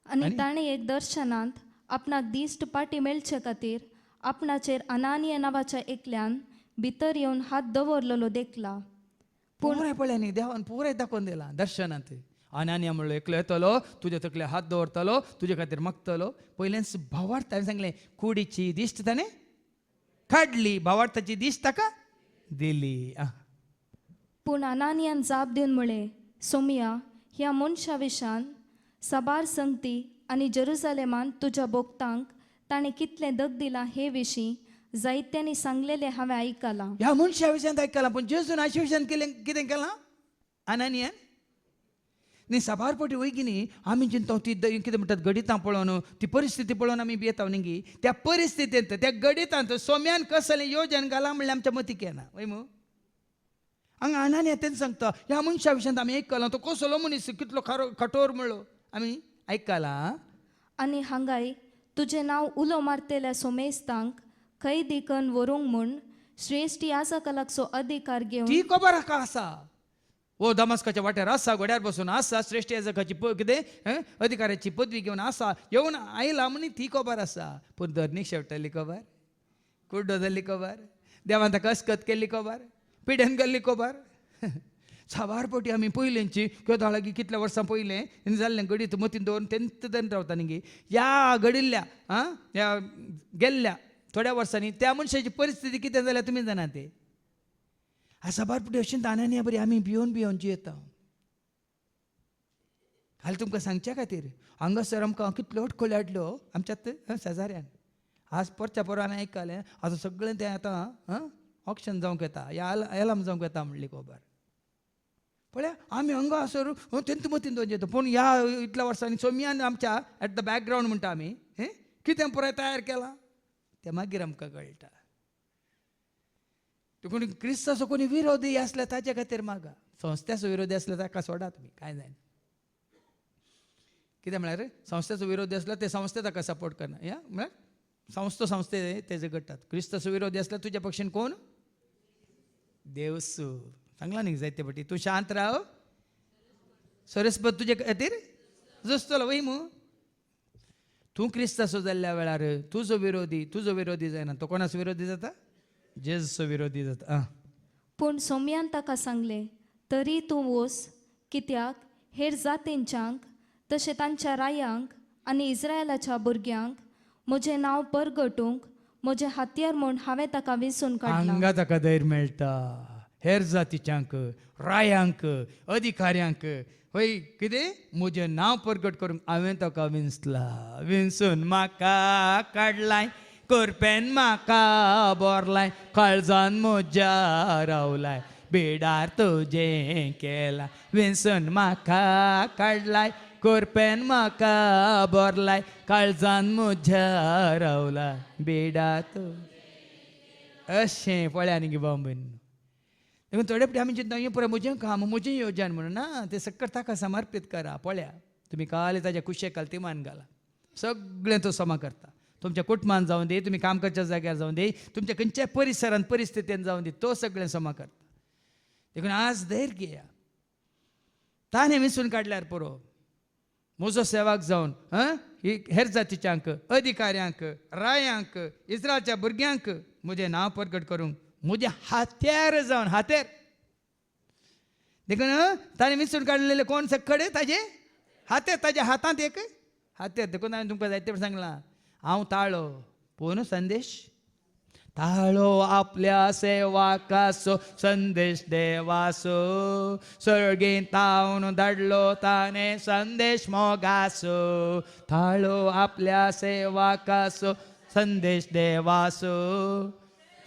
आणि ताणें एक दर्शनांत आपणाक दिश्ट पाटी मेळचे खातीर आपणाचेर अनानिया नांवाच्या एकल्यान भितर येवन हात दवरलेलो देखला. पुराय पळय न्ही देवान पुराय दाखोवन दिलां दर्शनांत. अनानिया म्हणलो एकलो येतलो तुजे तकले हात दवरतलो तुजे खातीर मागतलो. पयलेंच भावार्थ हांवें सांगलें कुडीची दिश्ट ताणें काडली भावार्थाची दिश्ट ताका दिली. पूण अनानियान जाप दिवन म्हळें सोमिया ह्या मनशा विशान साबार संगती आनी जेरुसलेमान तुज्या भोगतांक ताणें कितलें दग दिलां हे विशीं जायत्यांनी सांगलेलें हांवें आयकलां. ह्या मनशा विशयान आयकलां पूण जेजून आशे विशयान कितें केलां अनानियान न्ही. साबार फावटी वयगिनी आमी चिंता ती कितें म्हणटात गणितां पळोवन ती परिस्थिती पळोवन आमी भियेता न्ही. त्या परिस्थितींत त्या गणितांत सोम्यान कसलें योजन घालां म्हणल्यार आमच्या मतीक येना वय मू. हांगा अनानिया तेंच सांगता ह्या मनशा विशयान आमी आयकलां तो कसलो मनीस कितलो कठोर म्हणलो आमी आयकलां. आनी हांगाय तुजें नांव उलो मारतेल्या सोमेस्तांक कैदी करून व्हरूंक म्हूण श्रेश्ठ याजकालाचो अधिकार घेवन ती खबर हाका आसा. ओ दमास्काच्या वाट्यार आसा घोड्यार बसून आसा श्रेश्ठ याजकाची कितें अधिकाऱ्याची पदवी घेवन आसा येवन आयला म्हणी ती खबर आसा. पूण धरणीक शेवटली खबर कुड्डो जाल्ली खबर देवान ताका अस्कत केल्ली खबर पिड्यान गेल्ली खबर. साबार फावटी आमी पयलेंची किंवा लागीं कितल्या वर्सां पयलें जाल्लें घडीत मतीन दवरून तेंत दन रावता न्ही. ह्या घडिल्ल्या ह्या गेल्ल्या थोड्या वर्सांनी त्या मनशाची परिस्थिती कितें जाल्या तुमी जाणा ते. साबार फावटी अशें अनानिया बरी आमी भियोन भियोन जियेता. हालीं तुमकां सांगच्या खातीर हांगासर आमकां कितलो अडखळी हाडलो आमच्यात शेजाऱ्यान. आज परच्या परवान आयकलें आतां सगळें तें आतां ऑक्शन जावंक येता एलाम जावंक येता म्हणली खबर. पळय आमी हांगा सर तेंत मतीन दोन जेता पूण ह्या इतल्या वर्सांनी सोम्यान आमच्या एट द बॅकग्रावंड म्हणटा आमी कितें पुराय तयार केलां तें मागीर आमकां कळटा. देखून क्रिस्ताचो कोणी विरोधी आसल्या ताचे खातीर मागा. संस्थेचो विरोधी आसल्या ताका सोडा तुमी कांय जायना. कितें म्हळ्यार संस्थेचो विरोधी आसलो ते संस्थे ताका सपोर्ट करना. या म्हळ्यार संस्थे तेजे घडटात. क्रिस्ताचो विरोधी आसल्यार तुज्या पक्षान कोण देवसू सांगला न्ही जायते फावटी. तूं शांत राव सरस्वत तुजे खातीर झुजतलो वय मू. तूं क्रिस्ताचो जाल्ल्या वेळार तुजो विरोधी जायना. तो कोणाचो विरोधी जाता जेजूचो विरोधी जाता. पूण सोम्यान ताका सांगलें तरी तूं वच कित्याक हेर जातींच्यांक तशें तांच्या रायांक आनी इस्रायलाच्या भुरग्यांक म्हजें नांव परगटूंक म्हजें हातयार म्हूण हांवें ताका वेंचून काडलां. हांगा ताका धैर्य मेळटा. हेर जातीच्यांक रायांक अधिकाऱ्यांक वय कितें म्हजें नांव परगट करूंक हांवें ताका विंचला. विंचून म्हाका काडलाय करपेन म्हाका बोरलाय काळजान म्हज्या रावलाय बेडार तुजें केला. विंचून म्हाका काडलाय करपेन म्हाका बोरलाय काळजान म्हज्या रावलाय बेडार तू. अशें पळया न्ही गे बाबून. देखून थोडे फावटी आमी चिंता हें पळय म्हजें काम म्हजें येवजण म्हणून ना तें सक्कट ताका समर्पीत करा. पळया तुमी काल ताच्या कुशेकाल तिमान घाला सगळें तो समा करता. तुमच्या कुटुंबान जावं दी तुमी काम करच्या जाग्यार जावं दी तुमच्या खंयच्याय परिसरांत परिस्थितीन जावं दी तो सगळें समा करता. देखून आज धैर्य घेया. ताणें विंचून काडल्यार पुरो म्हजो सेवाक जावन हेर जातीच्यांक अधिकाऱ्यांक रायांक इस्रायलच्या भुरग्यांक म्हजें नांव परगट करूंक म्हजे हात्यार जावन हातेर. देखून ताणें विंचून काडलेले कोण सक्कड ताजे हातेर ताज्या हातांत एक हातेर. देखून हांवें तुमकां जायते फावटी सांगलां हांव ताळो पूण संदेश ताळो आपल्या सेवाकाचो संदेश देवाचो सर्गेंतावन धाडलो ताणें संदेश मोगाचो. ताळो आपल्या सेवाकाचो संदेश देवाचो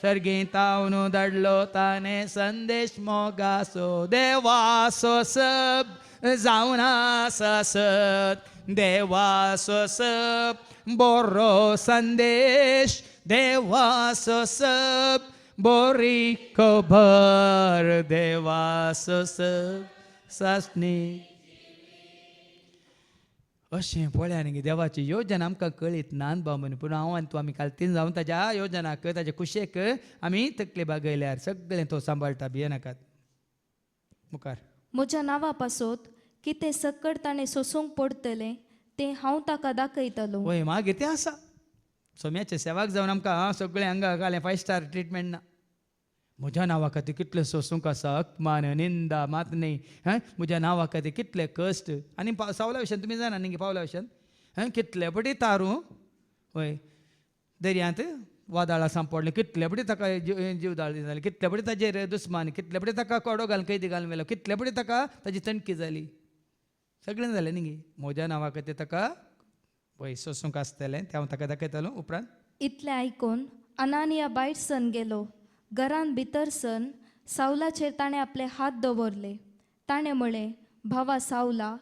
सर्गेंतावन धाडलो ताणें संदेश मोगाचो. देवाचो सब जावन आसत देवाचो सब बरो संदेश देवाचो सब बोरी खबर देवास सासणी अशें पळय न्ही देवाची योजना आमकां कळीत नान बाबून पूण हांव आनी तूं आमी कालतीन जावन ताज्या योजनाक ताज्या कुशेक आमी तकले बागयल्यार सगळें तो सांबाळटा भियेनाकात. मुखार म्हज्या नांवा पासत कितें सक्कड ताणें सोसूंक पडटलें तें हांव ताका दाखयतलो. वय मागे तें आसा सोम्याचे सेवाक जावन आमकां सगळें हांगा घालें 5 स्टार ट्रिटमेंट ना. म्हज्या नांवा खातीर कितलें सोसूंक आसा अपमान निंदा मात न्ही म्हज्या नांवा खातीर कितले कश्ट आनी सावला भशेन तुमी जाणा न्ही पावला भशेन कितले पटी तारू वय दर्यांत वादळां सांपडलें कितले पटी ताका जीवदाळ जाली कितले पटी ताजेर दुस्मान कितले पटी ताका कोडो घालून कैदी घालून व्हेलो कितले पटी ताका ताजी तणकी जाली सगळें जालें न्ही म्हज्या नांवा खातीर ताका वय सोसूंक आसतलें तें हांव ताका दाखयतलो उपरांत. इतलें आयकून अनानिया भायर सन गेलो. घरान भितर सन सावलाचेर ताणें आपले हात दवरले. ताणें म्हळें भावा सावला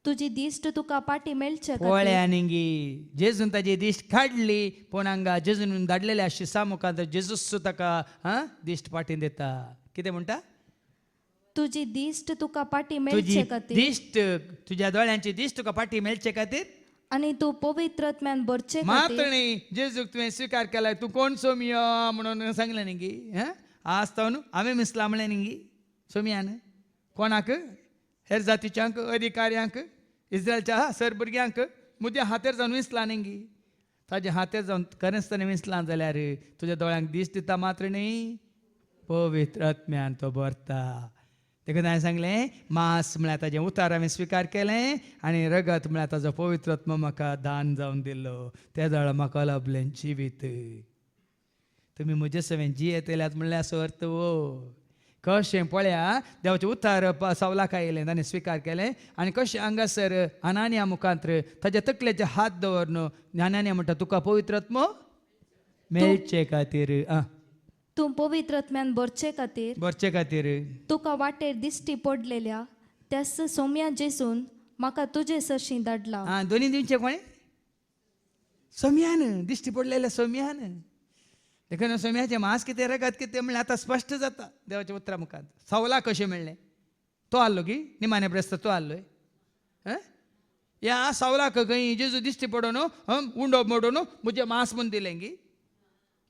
तुजी दिश्ट तुका पाटी मेळचे पळया न्ही जेजून ताजी दिश्ट काडली पूण हांगा जेजून धाडलेल्या शिसा मुखार जेजूस ताका दिश्ट पाटीन दिता. कितें म्हणटा तुजी दिश्ट तुका पाटी तुजी मेळचे खातीर दिश्ट तुज्या दोळ्यांची दिश्ट तुका पाटी मेळचे खातीर आनी तूं पवित्रत्म्यान भरचे मात खातीर न्ही जेजूक तुवें स्विकार केला तूं कोण सोमियो म्हणून सांगलें न्ही आज तो न्हू हांवें मिसला म्हणलें न्ही सोमियान कोणाक हेर जातीच्यांक अधिकाऱ्यांक इस्रायलच्या सरभुरग्यांक म्हज्या हातेर जावन विसला न्ही ताजे हातेर जावन खरेंच ताणें विसलां जाल्यार तुज्या दोळ्यांक दिश्ट दिता मात्र न्ही पवित्र आत्म्यान तो भरता. देखून हांवें सांगलें मांस म्हळ्यार ताजें उतार हांवें स्विकार केलें आनी रगत म्हळ्यार ताजो पवित्र आत्मा म्हाका दान जावन दिलो त्या जाळा म्हाका लाभलें जिवीत. तुमी म्हजे सवें जियेत येल्यात म्हणल्यार असो अर्थ कशें पळया देवाचें उतार सावलाक आयलें ताणें स्विकार केलें आनी कशें हांगासर अनानिया मुखांत्र ताज्या तकलेचे हात दवरन अनानिया म्हणटा तुका पवित्र आत्मो मेळचे खातीर तूं पवित्रत्म्यान भरचे खातीर तुका वाटेर दिश्टी पडलेल्या त्या सोम्या जेसून म्हाका तुजे सरशीं धाडला. दोनी दिवचे कोणें सोम्यान दिश्टी पडलेल्या सोम्यान देखून सोम्याचें मांस कितें रगत कितें म्हणल्यार आतां स्पश्ट जाता देवाच्या उतरा मुखार. सावला कशें मेळ्ळें तो आसलो की निमाणे ब्रेस्त तो आसलोय ह्या सावलाक खंय जेजू दिश्टी पडोन उंडो मोडून म्हजें मांस म्हूण दिलें गी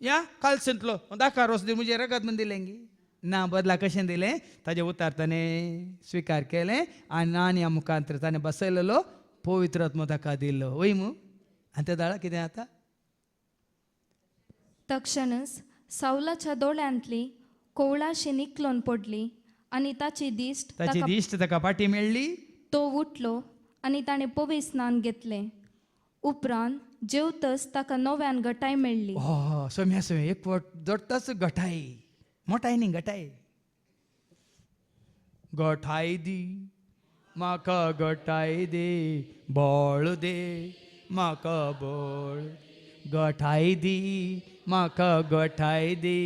या कालसंतलो दाखा रोस दी म्हजें रगत म्हूण दिलें गी ना बदला कशें दिलें ताजें उतार ताणें स्विकार केलें आनी नान्या मुखांत्र ताणें बसयलेलो पवित्र आत्मो ताका दिल्लो वय मू आनी त्या दाळा कितें जाता तक्षणच सावलाच्या दोळ्यांतली कोवळाशी निकलोन पडली आनी ताची दिश्ट ताका पाटी मेळ्ळी. तो उठलो आनी ताणें पवी स्नान घेतलें. उपरांत जेवतच ताका नव्यान घटाय मेळ्ळी. सोम्या सोम्या एक वट जोडटाच घटाय मोठाय न्ही घटाय दी म्हाका घटाय दे बळ दे म्हाका बळ घटाय दी म्हाका घटाय दे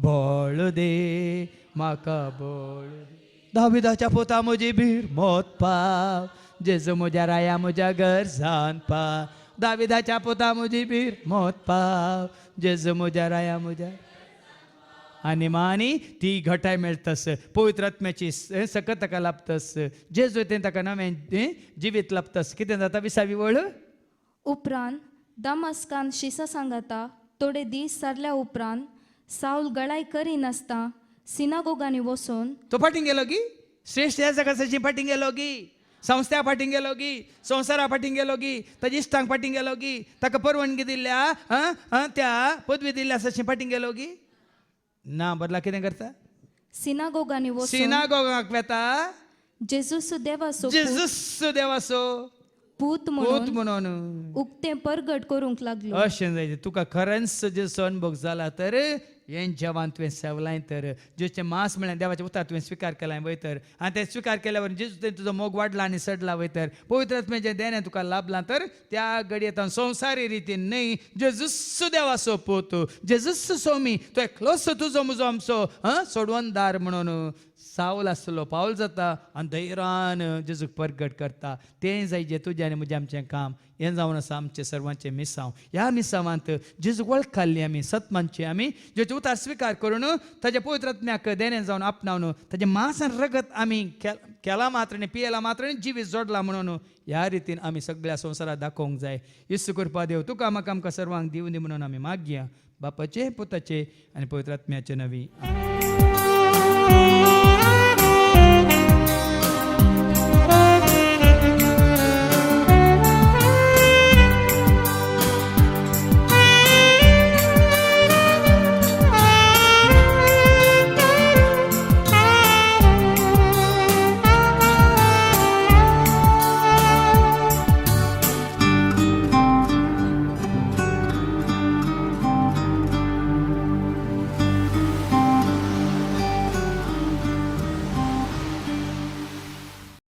बळ दे म्हाका बळ. दाविदाच्या पोता म्हजी भीर मोत पाव जेजू म्हज्या राया म्हज्या गरजान पाव. दाविदाच्या पोता म्हजी भीर मोत पाव जेजू म्हज्या राया म्हज्या आनी मानी ती घटाय मेळटस पवित्र आत्म्याची सकत ताका लाभतस जेजू तें ताका नवें जिवीत लाभतस. कितें जाता 20वी वळ उपरांत दमास्कान शिसा सांगाता थोडे दीस सरल्या उपरांत साऊल गळाय करिनासता सिनागोगांनी वचून तो फाटीं गेलो गी श्रेष्ठ ह्या जगाची फाटीं गेलो गी संस्था फाटीं गेलो गी संवसारा फाटीं गेलो गी ताच्या इश्टांक फाटीं गेलो गी ताका परवानगी दिल्ल्या त्या पदवी दिल्ल्या आसा फाटीं गेलो गी ना बदला कितें करता सिनागोगांनी वचून सिनागोगाक वेता जेजूस देवाचो देवाचो पूत म्हणून उक्तें परगट करूंक लागलो. अशें जायतें तुका खरेंच जेजूचो अनुभव जाला तर हें जेवण तुवें सेवलाय तर जेजूचें मांस म्हळ्यार देवाचें उतार तुवें स्विकार केलां वय तर आनी तें स्विकार केल्या वयर जेजू तुजो मोग वाडला आनी सडला वय तर पवित्र आत्म्याचें देणें तुका लाभलां तर त्या घडयेंत संवसारी रितीन न्हय जेजूस देवाचो पूत जेजूस सोमी तो एकलोच तुजो म्हजो आमचो सोडवणदार म्हणून सावल आसलो पावल जाता आनी धैर्यान जेजूक परगट करता. तें जाय जें तुजें आनी म्हजें आमचें काम. हें जावन आसा आमचें सर्वांचें मिसांव. ह्या मिसांवांत जेजूक वळखली आमी सत्मानची आमी जेचे उतार स्विकार करून ताच्या पवित्र आत्म्याक देणें जावन आपणावन ताचें मांस आनी रगत आमी केला मात्र न्ही पियेला मात्र न्ही जिवीत जोडला म्हणून ह्या रितीन आमी सगळ्या संवसाराक दाखोवंक जाय. येशू कृपा देव तुका म्हाका आमकां सर्वांक दिवं दी म्हणून आमी मागया बापाचे पुताचे आनी पवित्र आत्म्याचे नवी.